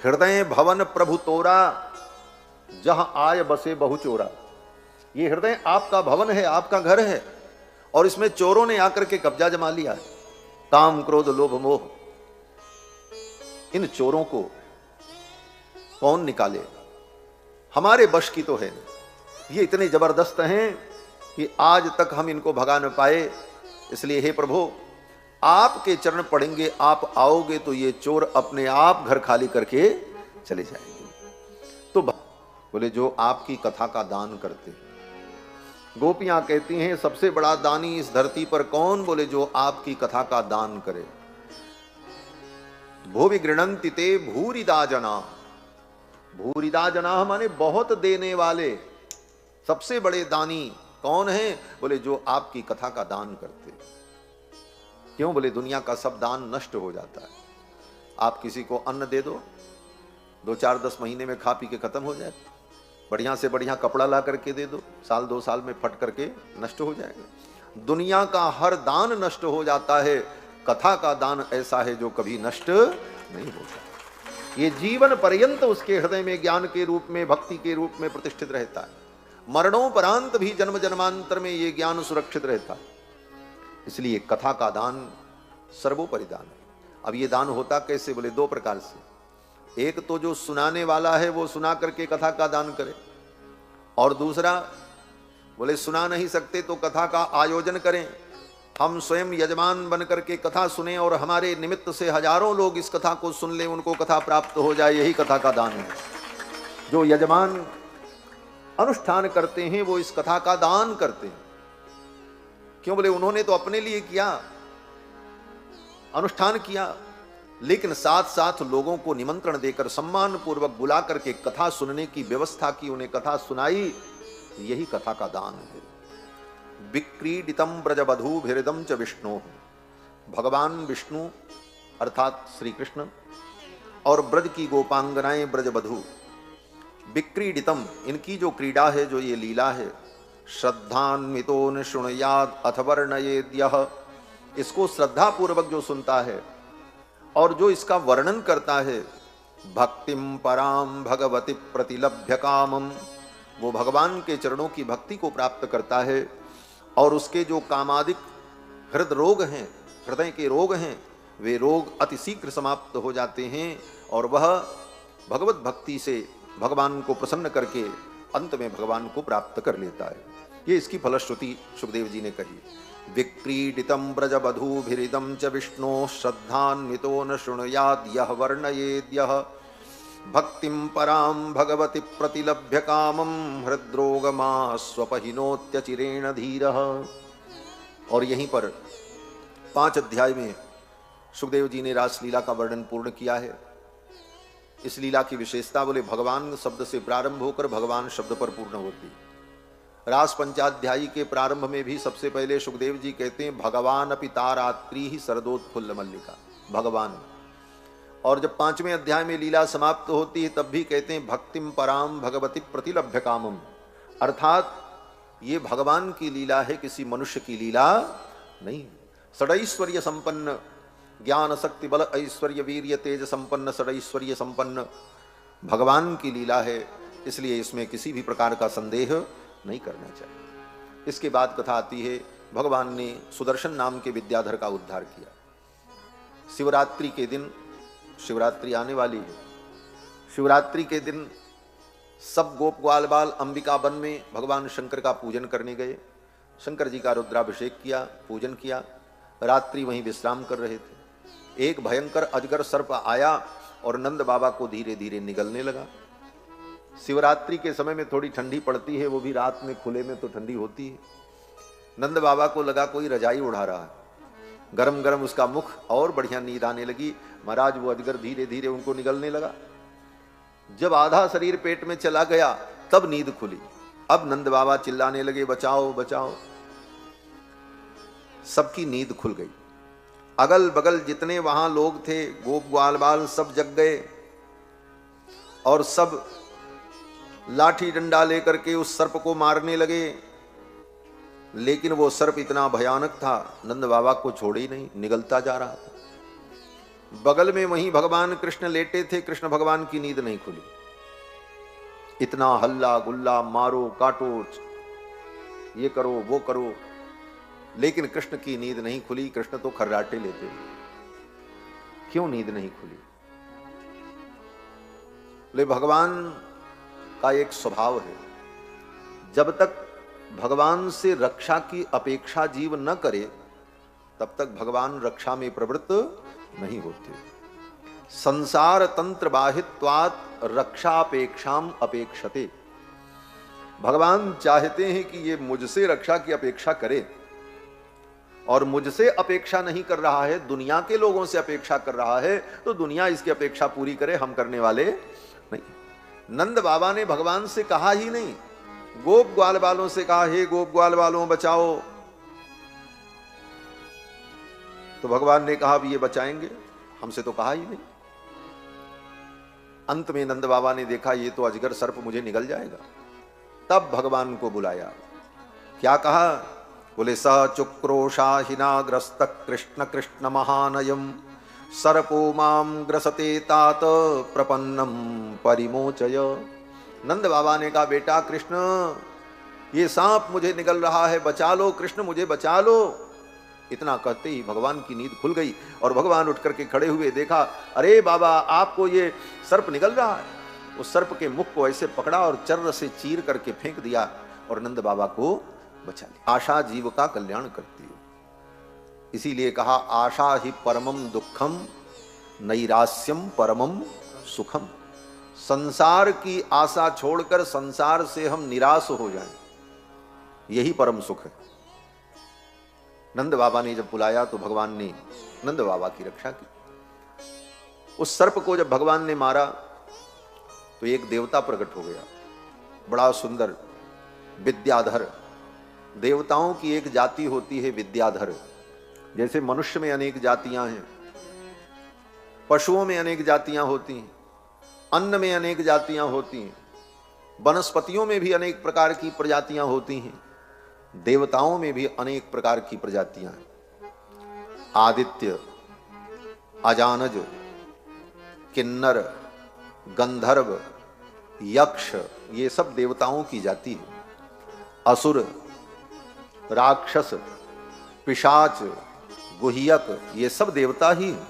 हृदय भवन प्रभु तोरा, जहां आय बसे बहु चोरा। ये हृदय आपका भवन है, आपका घर है, और इसमें चोरों ने आकर के कब्जा जमा लिया है। काम क्रोध लोभ मोह, इन चोरों को कौन निकाले? हमारे बश की तो है। ये इतने जबरदस्त हैं कि आज तक हम इनको भगा न पाए। इसलिए हे प्रभु, आपके चरण पड़ेंगे, आप आओगे तो ये चोर अपने आप घर खाली करके चले जाएंगे। तो बोले जो आपकी कथा का दान करते। गोपियां कहती हैं सबसे बड़ा दानी इस धरती पर कौन? बोले जो आपकी कथा का दान करे। भूवि गृणन्ति ते भूरिदा जना। भूरिदा जना माने बहुत देने वाले। सबसे बड़े दानी कौन है? बोले जो आपकी कथा का दान करते। क्यों? बोले दुनिया का सब दान नष्ट हो जाता है। आप किसी को अन्न दे दो, 2-4-10 महीने में खा पी के खत्म हो जाए। बढ़िया से बढ़िया कपड़ा ला करके दे दो, 1-2 साल में फट करके नष्ट हो जाएगा। दुनिया का हर दान नष्ट हो जाता है, कथा का दान ऐसा है जो कभी नष्ट नहीं होता। ये जीवन पर्यंत उसके हृदय में ज्ञान के रूप में, भक्ति के रूप में प्रतिष्ठित रहता है। मरणोपरांत भी जन्म जन्मांतर में ये ज्ञान सुरक्षित रहता है। इसलिए कथा का दान सर्वोपरि दान है। अब ये दान होता कैसे? बोले दो प्रकार से। एक तो जो सुनाने वाला है वो सुना करके कथा का दान करे, और दूसरा बोले सुना नहीं सकते तो कथा का आयोजन करें, हम स्वयं यजमान बन करके कथा सुने और हमारे निमित्त से हजारों लोग इस कथा को सुन लें, उनको कथा प्राप्त हो जाए, यही कथा का दान है। जो यजमान अनुष्ठान करते हैं वो इस कथा का दान करते हैं। क्यों? बोले उन्होंने तो अपने लिए किया, अनुष्ठान किया, लेकिन साथ साथ लोगों को निमंत्रण देकर सम्मान पूर्वक बुला करके कथा सुनने की व्यवस्था की, उन्हें कथा सुनाई, यही कथा का दान है। विक्रीडितम ब्रजबधूभिरिदम च विष्णु, भगवान विष्णु अर्थात श्री कृष्ण और ब्रज की गोपांगनाएं ब्रजबधू, विक्रीडितम इनकी जो क्रीड़ा है, जो ये लीला है, श्रद्धान्वितो न शृणुयात् अथ वर्णयेद्यः, इसको श्रद्धा पूर्वक जो सुनता है और जो इसका वर्णन करता है, भक्तिम पराम भगवती प्रतिलभ्य कामम, वो भगवान के चरणों की भक्ति को प्राप्त करता है और उसके जो कामादिक हृदय रोग हैं, हृदय के रोग हैं, वे रोग अति शीघ्र समाप्त हो जाते हैं और वह भगवत भक्ति से भगवान को प्रसन्न करके अंत में भगवान को प्राप्त कर लेता है। ये इसकी फलश्रुति सुखदेव जी ने कही। विक्रीडितम ब्रजबधूभिरिदम च विष्णु श्रद्धान्वितो न शृणुयात् यः वर्णयेद्यः भक्तिम पराम भगवती प्रतिलभ्य कामम हृद्रोगमास्वपहिनोत्यचिरेण धीरः। और यहीं पर 5 अध्याय में सुखदेव जी ने रासलीला का वर्णन पूर्ण किया है। इस लीला की विशेषता बोले भगवान शब्द से प्रारंभ होकर भगवान शब्द पर पूर्ण होती। रास पंचाध्यायी के प्रारंभ में भी सबसे पहले सुखदेव जी कहते हैं भगवान अपि तारात्री ही शरदोत्फुल्ल मल्लिका, भगवान। और जब 5वें अध्याय में लीला समाप्त होती है तब भी कहते हैं भक्तिम पराम भगवती प्रतिलभ्य कामम, अर्थात ये भगवान की लीला है, किसी मनुष्य की लीला नहीं। षडैश्वर्य संपन्न, ज्ञान शक्ति बल ऐश्वर्य वीर्य तेज संपन्न, षडैश्वर्य संपन्न भगवान की लीला है, इसलिए इसमें किसी भी प्रकार का संदेह नहीं करना चाहिए। इसके बाद कथा आती है भगवान ने सुदर्शन नाम के विद्याधर का उद्धार किया। शिवरात्रि के दिन, शिवरात्रि आने वाली है, शिवरात्रि के दिन सब गोप ग्वाल बाल अंबिका वन में भगवान शंकर का पूजन करने गए। शंकर जी का रुद्राभिषेक किया, पूजन किया, रात्रि वहीं विश्राम कर रहे थे। एक भयंकर अजगर सर्प आया और नंद बाबा को धीरे धीरे निगलने लगा। शिवरात्रि के समय में थोड़ी ठंडी पड़ती है, वो भी रात में खुले में तो ठंडी होती है। नंद बाबा को लगा कोई रजाई उड़ा रहा है, गरम गरम उसका मुख, और बढ़िया नींद आने लगी। महाराज वो अजगर धीरे धीरे उनको निगलने लगा। जब आधा शरीर पेट में चला गया तब नींद खुली। अब नंद बाबा चिल्लाने लगे बचाओ बचाओ। सबकी नींद खुल गई। अगल बगल जितने वहां लोग थे, गोप ग्वाल बाल सब जग गए और सब लाठी डंडा लेकर के उस सर्प को मारने लगे। लेकिन वो सर्प इतना भयानक था, नंद बाबा को छोड़े ही नहीं, निगलता जा रहा था। बगल में वहीं भगवान कृष्ण लेटे थे, कृष्ण भगवान की नींद नहीं खुली। इतना हल्ला गुल्ला, मारो काटो, ये करो वो करो, लेकिन कृष्ण की नींद नहीं खुली। कृष्ण तो खर्राटे लेते। क्यों नींद नहीं खुली? ले भगवान का एक स्वभाव है, जब तक भगवान से रक्षा की अपेक्षा जीव न करे तब तक भगवान रक्षा में प्रवृत्त नहीं होते। संसार तंत्र बाहित्वात् रक्षापेक्षाम अपेक्षते। भगवान चाहते हैं कि ये मुझसे रक्षा की अपेक्षा करे, और मुझसे अपेक्षा नहीं कर रहा है, दुनिया के लोगों से अपेक्षा कर रहा है, तो दुनिया इसकी अपेक्षा पूरी करे, हम करने वाले नहीं। नंद बाबा ने भगवान से कहा ही नहीं, गोप ग्वाल वालों से कहा हे गोप ग्वाल वालों बचाओ। तो भगवान ने कहा भी ये बचाएंगे, हमसे तो कहा ही नहीं। अंत में नंद बाबा ने देखा ये तो अजगर सर्प मुझे निगल जाएगा, तब भगवान को बुलाया। क्या कहा? बोले स चुक्रोशाहिनाग्रस्त कृष्ण कृष्ण महानयम सर्पो माम ग्रसते तात प्रपन्नम परिमोचय। नंद बाबा ने कहा बेटा कृष्ण, ये सांप मुझे निगल रहा है, बचा लो कृष्ण, मुझे बचा लो। इतना कहते ही भगवान की नींद खुल गई और भगवान उठ करके खड़े हुए, देखा अरे बाबा आपको ये सर्प निगल रहा है। उस सर्प के मुख को ऐसे पकड़ा और चर्र से चीर करके फेंक दिया और नंद बाबा को बचा लिया। आशा जीव का कल्याण करती है, इसीलिए कहा आशा ही परमम दुखम नैरास्यम परमम सुखम। संसार की आशा छोड़कर संसार से हम निराश हो जाएं, यही परम सुख है। नंद बाबा ने जब बुलाया तो भगवान ने नंद बाबा की रक्षा की। उस सर्प को जब भगवान ने मारा तो एक देवता प्रकट हो गया, बड़ा सुंदर विद्याधर। देवताओं की एक जाति होती है विद्याधर। जैसे मनुष्य में अनेक जातियां हैं, पशुओं में अनेक जातियां होती हैं, अन्न में अनेक जातियां होती हैं, वनस्पतियों में भी अनेक प्रकार की प्रजातियां होती हैं, देवताओं में भी अनेक प्रकार की प्रजातियां हैं। आदित्य, अजानज, किन्नर, गंधर्व, यक्ष, ये सब देवताओं की जाति है। असुर, राक्षस, पिशाच, गुह्यक, ये सब देवता ही हैं।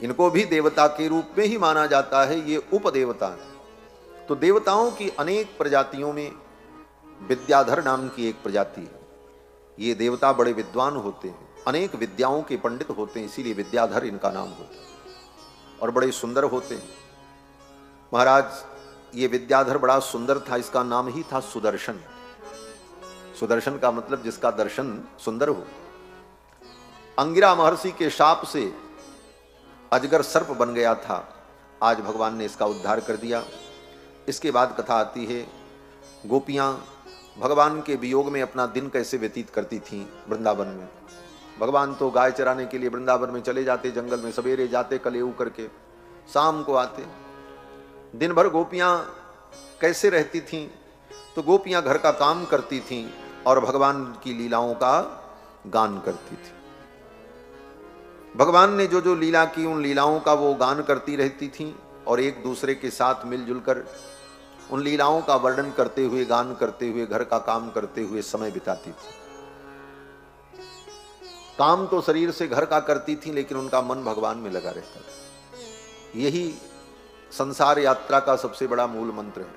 इनको भी देवता के रूप में ही माना जाता है, ये उपदेवता है। तो देवताओं की अनेक प्रजातियों में विद्याधर नाम की एक प्रजाति है। ये देवता बड़े विद्वान होते हैं, अनेक विद्याओं के पंडित होते हैं, इसीलिए विद्याधर इनका नाम होता है और बड़े सुंदर होते हैं। महाराज ये विद्याधर बड़ा सुंदर था, इसका नाम ही था सुदर्शन। सुदर्शन का मतलब जिसका दर्शन सुंदर हो। अंगिरा महर्षि के शाप से अजगर सर्प बन गया था, आज भगवान ने इसका उद्धार कर दिया। इसके बाद कथा आती है, गोपियां भगवान के वियोग में अपना दिन कैसे व्यतीत करती थीं वृंदावन में। भगवान तो गाय चराने के लिए वृंदावन में चले जाते, जंगल में सवेरे जाते कलेऊ करके, शाम को आते। दिन भर गोपियां कैसे रहती थीं, तो गोपियां घर का काम करती थीं और भगवान की लीलाओं का गान करती थी। भगवान ने जो जो लीला की उन लीलाओं का वो गान करती रहती थीं और एक दूसरे के साथ मिलजुल कर उन लीलाओं का वर्णन करते हुए, गान करते हुए, घर का काम करते हुए समय बिताती थी। काम तो शरीर से घर का करती थी, लेकिन उनका मन भगवान में लगा रहता था। यही संसार यात्रा का सबसे बड़ा मूल मंत्र है।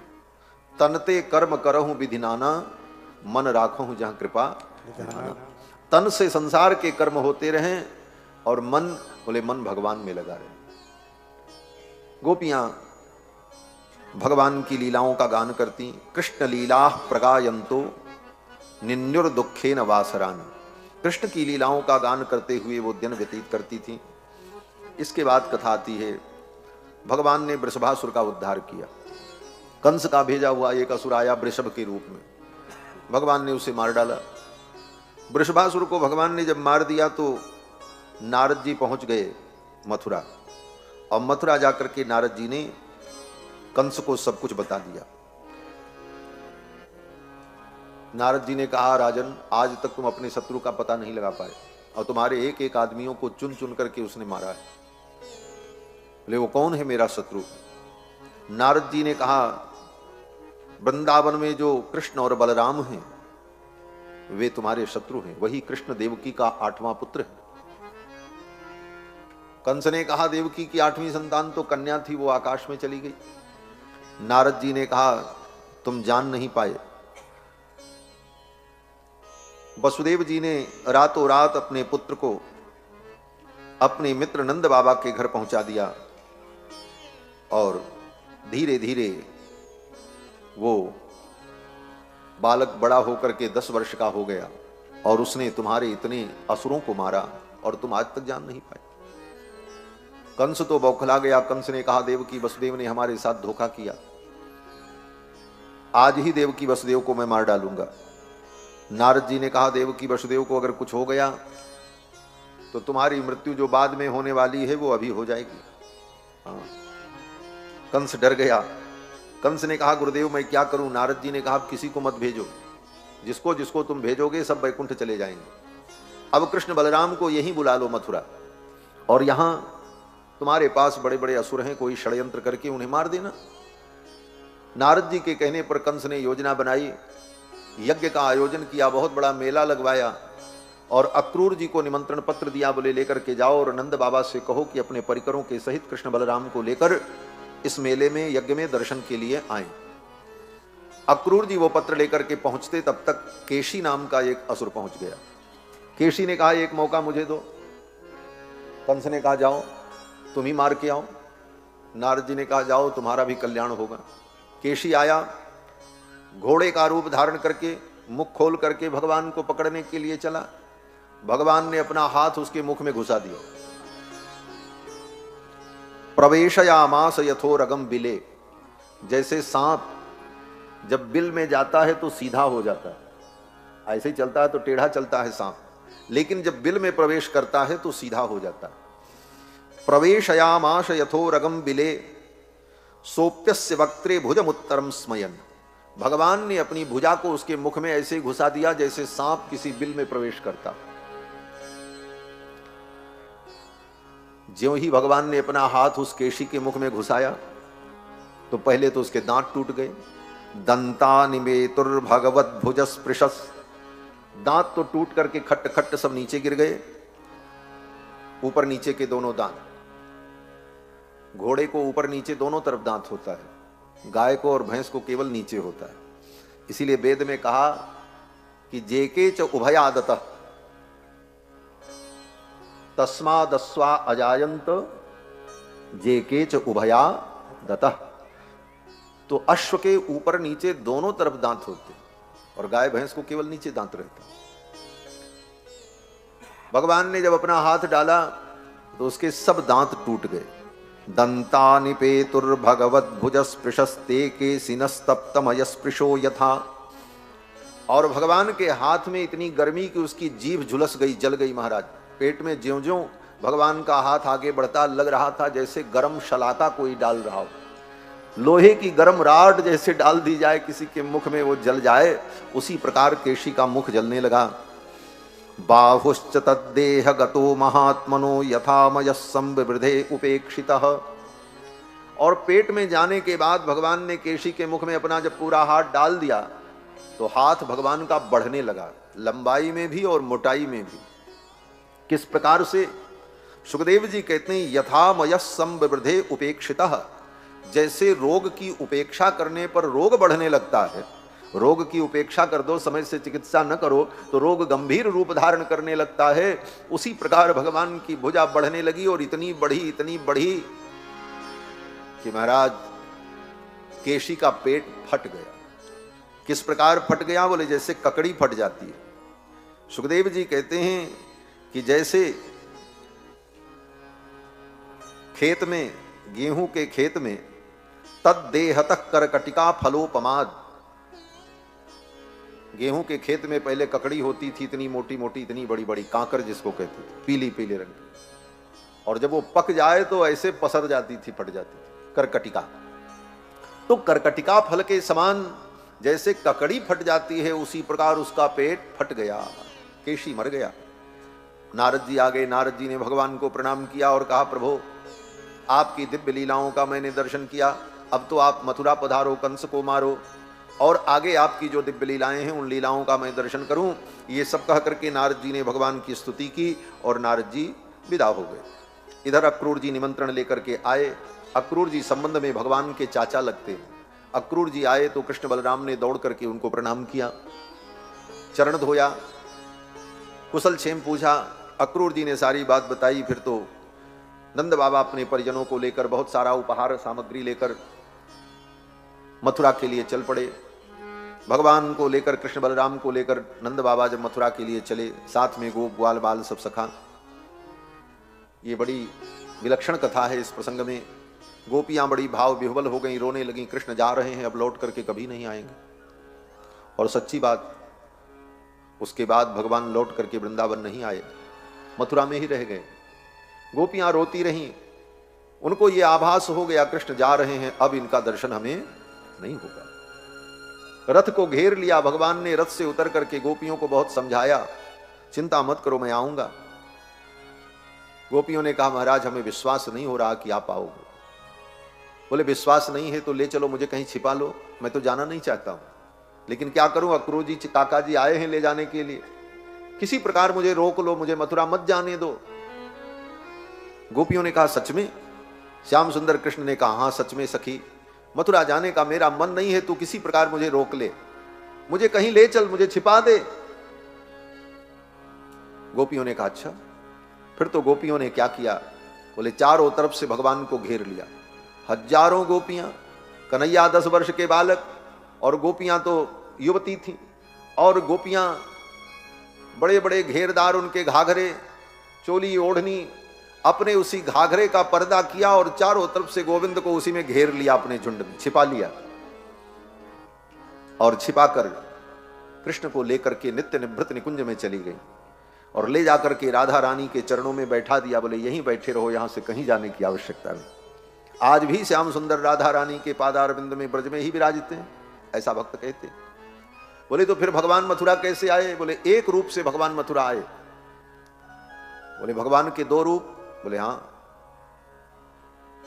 तनते कर्म करहूं विधि नाना, मन राखहूं जहां कृपा निधाना। तन से संसार के कर्म होते रहें और मन, बोले मन भगवान में लगा रहे। गोपियां भगवान की लीलाओं का गान करती। कृष्ण लीला प्रगायंतो निन्युर दुखे न वासरान। कृष्ण की लीलाओं का गान करते हुए वो दिन व्यतीत करती थी। इसके बाद कथा आती है, भगवान ने वृषभासुर का उद्धार किया। कंस का भेजा हुआ एक असुर आया वृषभ के रूप में, भगवान ने उसे मार डाला। वृषभासुर को भगवान ने जब मार दिया तो नारद जी पहुंच गए मथुरा, और मथुरा जाकर के नारद जी ने कंस को सब कुछ बता दिया। नारद जी ने कहा, राजन आज तक तुम अपने शत्रु का पता नहीं लगा पाए और तुम्हारे एक एक आदमियों को चुन चुन करके उसने मारा है। बोले वो कौन है मेरा शत्रु? नारद जी ने कहा, वृंदावन में जो कृष्ण और बलराम हैं वे तुम्हारे शत्रु हैं, वही कृष्ण देवकी का 8वां पुत्र है। कंस ने कहा, देवकी की 8वीं संतान तो कन्या थी, वो आकाश में चली गई। नारद जी ने कहा, तुम जान नहीं पाए। वसुदेव जी ने रातों रात अपने पुत्र को अपने मित्र नंद बाबा के घर पहुंचा दिया और धीरे धीरे वो बालक बड़ा होकर के 10 वर्ष का हो गया और उसने तुम्हारे इतने असुरों को मारा और तुम आज तक जान नहीं पाए। कंस तो बौखला गया। कंस ने कहा, देवकी वसुदेव ने हमारे साथ धोखा किया, आज ही देवकी वसुदेव को मैं मार डालूंगा। नारद जी ने कहा, देवकी वसुदेव को अगर कुछ हो गया तो तुम्हारी मृत्यु जो बाद में होने वाली है वो अभी हो जाएगी। हाँ। कंस डर गया। कंस ने कहा, गुरुदेव मैं क्या करूं? नारद जी ने कहा, किसी को मत भेजो, जिसको जिसको तुम भेजोगे सब वैकुंठ चले जाएंगे। अब कृष्ण बलराम को यहीं बुला लो मथुरा, और यहां तुम्हारे पास बड़े बड़े असुर हैं, कोई षड्यंत्र करके उन्हें मार देना। नारद जी के कहने पर कंस ने योजना बनाई, यज्ञ का आयोजन किया, बहुत बड़ा मेला लगवाया और अक्रूर जी को निमंत्रण पत्र दिया, बोले लेकर के जाओ और नंद बाबा से कहो कि अपने परिकरों के सहित कृष्ण बलराम को लेकर इस मेले में यज्ञ में दर्शन के लिए आए। अक्रूर जी वो पत्र लेकर के पहुंचते तब तक केशी नाम का एक असुर पहुंच गया। केशी ने कहा एक मौका मुझे दो। कंस ने कहा जाओ तुम ही मार के आओ। नारद जी ने कहा जाओ तुम्हारा भी कल्याण होगा। केशी आया, घोड़े का रूप धारण करके मुख खोल करके भगवान को पकड़ने के लिए चला। भगवान ने अपना हाथ उसके मुख में घुसा दिया। प्रवेशयामास यथोरगम बिले, जैसे सांप जब बिल में जाता है तो सीधा हो जाता है, ऐसे ही चलता है तो टेढ़ा चलता है सांप, लेकिन जब बिल में प्रवेश करता है तो सीधा हो जाता है। प्रवेशयामास यथोरगम बिले सोप्यस्य वक्त्रे भुजमुत्तरम स्मयन, भगवान ने अपनी भुजा को उसके मुख में ऐसे घुसा दिया जैसे सांप किसी बिल में प्रवेश करता। ज्यों ही भगवान ने अपना हाथ उस केशी के मुख में घुसाया तो पहले तो उसके दांत टूट गए। दंता निमेतुर्भगवत भुजस्पृशस, दांत तो टूट करके खट्ट खट्ट सब नीचे गिर गए, ऊपर नीचे के दोनों दांत। घोड़े को ऊपर नीचे दोनों तरफ दांत होता है, गाय को और भैंस को केवल नीचे होता है। इसीलिए वेद में कहा कि जेके च उभयादतः तस्मादस्वा अजायंत जेके च उभयादतः, तो अश्व के ऊपर नीचे दोनों तरफ दांत होते और गाय भैंस को केवल नीचे दांत रहता। भगवान ने जब अपना हाथ डाला तो उसके सब दांत टूट गए। दंता निपेतुर्भगवत भुजस्पृशस्ते के सिनस्तप्तमयस्पृशो यथा, और भगवान के हाथ में इतनी गर्मी कि उसकी जीभ झुलस गई, जल गई महाराज। पेट में ज्यों-ज्यों भगवान का हाथ आगे बढ़ता लग रहा था जैसे गरम शलाका कोई डाल रहा हो, लोहे की गरम राड जैसे डाल दी जाए किसी के मुख में वो जल जाए, उसी प्रकार केशी का मुख जलने लगा। बाहुश्च तद्देह गतो महात्मनो यथामय संविवृधे उपेक्षितः, और पेट में जाने के बाद भगवान ने केशी के मुख में अपना जब पूरा हाथ डाल दिया तो हाथ भगवान का बढ़ने लगा, लंबाई में भी और मोटाई में भी। किस प्रकार से? सुखदेव जी कहते हैं यथामय संविवृधे उपेक्षितः, जैसे रोग की उपेक्षा करने पर रोग बढ़ने लगता है, रोग की उपेक्षा कर दो, समय से चिकित्सा न करो तो रोग गंभीर रूप धारण करने लगता है, उसी प्रकार भगवान की भुजा बढ़ने लगी और इतनी बढ़ी कि महाराज केशी का पेट फट गया। किस प्रकार फट गया? बोले जैसे ककड़ी फट जाती है। सुखदेव जी कहते हैं कि जैसे खेत में, गेहूं के खेत में तद्देहतः करकटिका फलोपमाद, गेहूं के खेत में पहले ककड़ी होती थी, इतनी मोटी मोटी, इतनी बड़ी बड़ी, कांकर जिसको कहते थे, पीली पीले रंग की, और जब वो पक जाए तो ऐसे पसर जाती थी, फट जाती थी, करकटिका। तो करकटिका फल के समान जैसे ककड़ी फट जाती है उसी प्रकार उसका पेट फट गया, केशी मर गया। नारद जी आ गए, नारद जी ने भगवान को प्रणाम किया और कहा प्रभु आपकी दिव्य लीलाओं का मैंने दर्शन किया, अब तो आप मथुरा पधारो, कंस को मारो और आगे आपकी जो दिव्य लीलाएं हैं उन लीलाओं का मैं दर्शन करूं। ये सब कह करके नारद जी ने भगवान की स्तुति की और नारद जी विदा हो गए। इधर अक्रूर जी निमंत्रण लेकर के आए। अक्रूर जी संबंध में भगवान के चाचा लगते हैं। अक्रूर जी आए तो कृष्ण बलराम ने दौड़ करके उनको प्रणाम किया, चरण धोया, कुशल क्षेम पूछा। अक्रूर जी ने सारी बात बताई। फिर तो नंद बाबा अपने परिजनों को लेकर बहुत सारा उपहार सामग्री लेकर मथुरा के लिए चल पड़े। भगवान को लेकर, कृष्ण बलराम को लेकर नंद बाबा जब मथुरा के लिए चले, साथ में गोप ग्वाल बाल सब सखा। ये बड़ी विलक्षण कथा है। इस प्रसंग में गोपियां बड़ी भाव विह्वल हो गई, रोने लगी, कृष्ण जा रहे हैं, अब लौट करके कभी नहीं आएंगे। और सच्ची बात, उसके बाद भगवान लौट करके वृंदावन नहीं आए, मथुरा में ही रह गए। गोपियां रोती रहीं, उनको ये आभास हो गया कृष्ण जा रहे हैं, अब इनका दर्शन हमें नहीं होगा। रथ को घेर लिया भगवान ने, रथ से उतर करके गोपियों को बहुत समझाया, चिंता मत करो मैं आऊंगा। गोपियों ने कहा महाराज हमें विश्वास नहीं हो रहा कि आप आओगे। बोले विश्वास नहीं है तो ले चलो, मुझे कहीं छिपा लो, मैं तो जाना नहीं चाहता हूं, लेकिन क्या करूं, अक्रूर जी काका जी आए हैं ले जाने के लिए, किसी प्रकार मुझे रोक लो, मुझे मथुरा मत जाने दो। गोपियों ने कहा सच में? श्याम सुंदर कृष्ण ने कहा हाँ सच में सखी, मथुरा जाने का मेरा मन नहीं है, तू किसी प्रकार मुझे रोक ले, मुझे कहीं ले चल, मुझे छिपा दे। गोपियों ने कहा अच्छा। फिर तो गोपियों ने क्या किया, बोले चारों तरफ से भगवान को घेर लिया, हजारों गोपियां, कन्हैया 10 वर्ष के बालक, और गोपियां तो युवती थीं, और गोपियां बड़े बड़े घेरदार उनके घाघरे, चोली ओढ़नी, अपने उसी घाघरे का पर्दा किया और चारों तरफ से गोविंद को उसी में घेर लिया, अपने झुंड में छिपा लिया, और छिपाकर कृष्ण को लेकर के नित्य निभृत निकुंज में चली गई और ले जाकर के राधा रानी के चरणों में बैठा दिया। बोले यहीं बैठे रहो, यहां से कहीं जाने की आवश्यकता नहीं। आज भी श्याम सुंदर राधा रानी के पादारविंद में ब्रज में ही विराजित हैं, ऐसा भक्त कहते। बोले तो फिर भगवान मथुरा कैसे आए? बोले एक रूप से भगवान मथुरा आए। बोले भगवान के 2 रूप? बोले हां।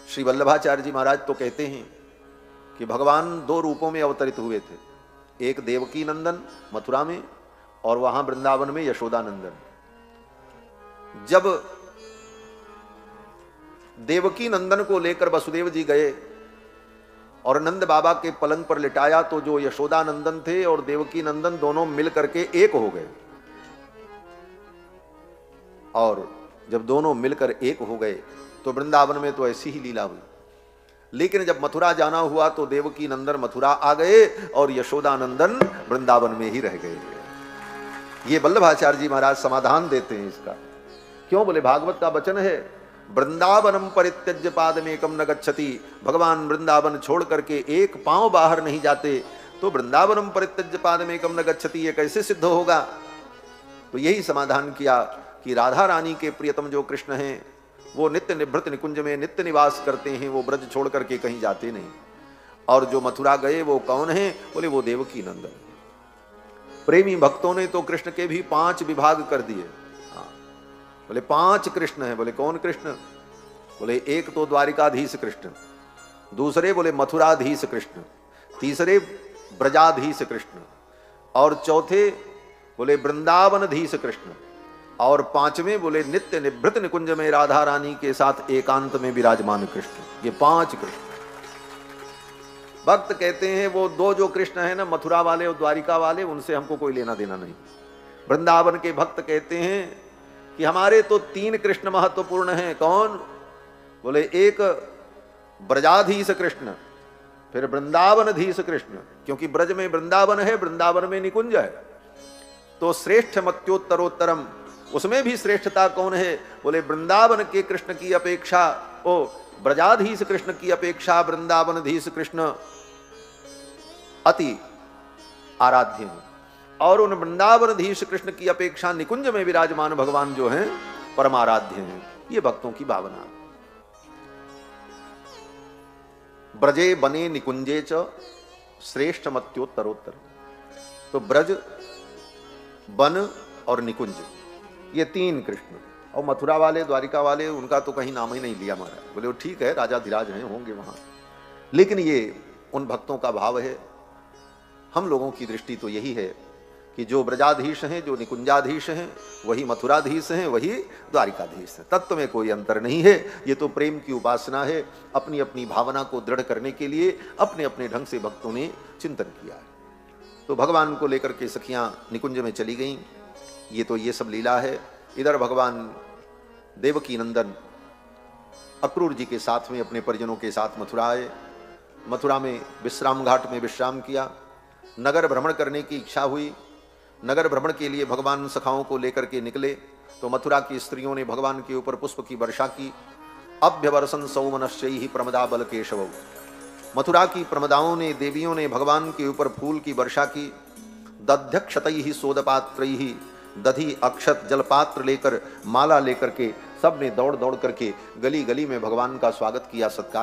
श्री वल्लभाचार्य जी महाराज तो कहते हैं कि भगवान 2 रूपों में अवतरित हुए थे, एक देवकी नंदन मथुरा में, और वहां वृंदावन में यशोदा नंदन। जब देवकी नंदन को लेकर वसुदेव जी गए और नंद बाबा के पलंग पर लिटाया, तो जो यशोदा नंदन थे और देवकी नंदन दोनों मिल करके एक हो गए, और जब दोनों मिलकर एक हो गए तो वृंदावन में तो ऐसी ही लीला हुई। लेकिन जब मथुरा जाना हुआ तो देवकी नंदन मथुरा आ गए और यशोदा नंदन वृंदावन में ही रह गए। ये वल्लभाचार्य जी महाराज समाधान देते हैं इसका। क्यों? बोले भागवत का वचन है, वृंदावनम परित्यज्य पादमेकम न गच्छति। भगवान वृंदावन छोड़ करके एक पांव बाहर नहीं जाते, तो वृंदावनम परित्यज्य पादमेकम न गच्छति ये कैसे सिद्ध होगा? तो यही समाधान किया कि राधा रानी के प्रियतम जो कृष्ण हैं वो नित्य निभृत निकुंज में नित्य निवास करते हैं, वो ब्रज छोड़ करके कहीं जाते नहीं। और जो मथुरा गए वो कौन है? बोले वो देवकी नंदन। प्रेमी भक्तों ने तो कृष्ण के भी 5 विभाग कर दिए। बोले 5 कृष्ण हैं। बोले कौन कृष्ण? बोले एक तो द्वारिकाधीश कृष्ण, दूसरे बोले मथुराधीश कृष्ण, तीसरे ब्रजाधीश कृष्ण, और चौथे बोले वृंदावनधीश कृष्ण, और 5वें बोले नित्य निभृत निकुंज में राधा रानी के साथ एकांत में विराजमान कृष्ण। ये 5 कृष्ण। भक्त कहते हैं वो 2 जो कृष्ण है ना, मथुरा वाले और द्वारिका वाले, उनसे हमको कोई लेना देना नहीं। वृंदावन के भक्त कहते हैं कि हमारे तो 3 कृष्ण महत्वपूर्ण हैं। कौन? बोले एक ब्रजाधीश कृष्ण, फिर वृंदावनधीश कृष्ण, क्योंकि ब्रज में वृंदावन है, वृंदावन में निकुंज है, तो श्रेष्ठ मत्योत्तरोत्तरम, उसमें भी श्रेष्ठता कौन है? बोले वृंदावन के कृष्ण की अपेक्षा, ओ ब्रजाधीश कृष्ण की अपेक्षा वृंदावनधीश कृष्ण अति आराध्य हैं, और उन वृंदावनधीश कृष्ण की अपेक्षा निकुंज में विराजमान भगवान जो हैं परमाराध्य हैं। ये भक्तों की भावना। ब्रजे बने निकुंजे च श्रेष्ठ मत्योत्तरोत्तर। तो ब्रज, वन और निकुंज, ये 3 कृष्ण। और मथुरा वाले द्वारिका वाले उनका तो कहीं नाम ही नहीं लिया महाराज। बोले वो ठीक है, राजा धीराज हैं, होंगे वहां, लेकिन ये उन भक्तों का भाव है। हम लोगों की दृष्टि तो यही है कि जो ब्रजाधीश हैं, जो निकुंजाधीश हैं, वही मथुराधीश हैं, वही द्वारिकाधीश हैं। तत्व में कोई अंतर नहीं है। ये तो प्रेम की उपासना है। अपनी अपनी भावना को दृढ़ करने के लिए अपने अपने ढंग से भक्तों ने चिंतन किया है। तो भगवान को लेकर के सखियां निकुंज में चली गईं। ये तो ये सब लीला है। इधर भगवान देवकी नंदन अक्रूर जी के साथ में अपने परिजनों के साथ मथुरा आए। मथुरा में विश्राम घाट में विश्राम किया। नगर भ्रमण करने की इच्छा हुई। नगर भ्रमण के लिए भगवान सखाओं को लेकर के निकले तो मथुरा की स्त्रियों ने भगवान के ऊपर पुष्प की वर्षा की। अभ्यवर्षन सौमनश्चैहि प्रमदा बल केशव। मथुरा की प्रमदाओं ने, देवियों ने भगवान के ऊपर फूल की वर्षा की। दध्यक्षतैहि सोदपात्रैहि, दधि अक्षत जलपात्र लेकर, माला लेकर के सब ने दौड़ दौड़ करके गली गली में भगवान का स्वागत किया, सत्कार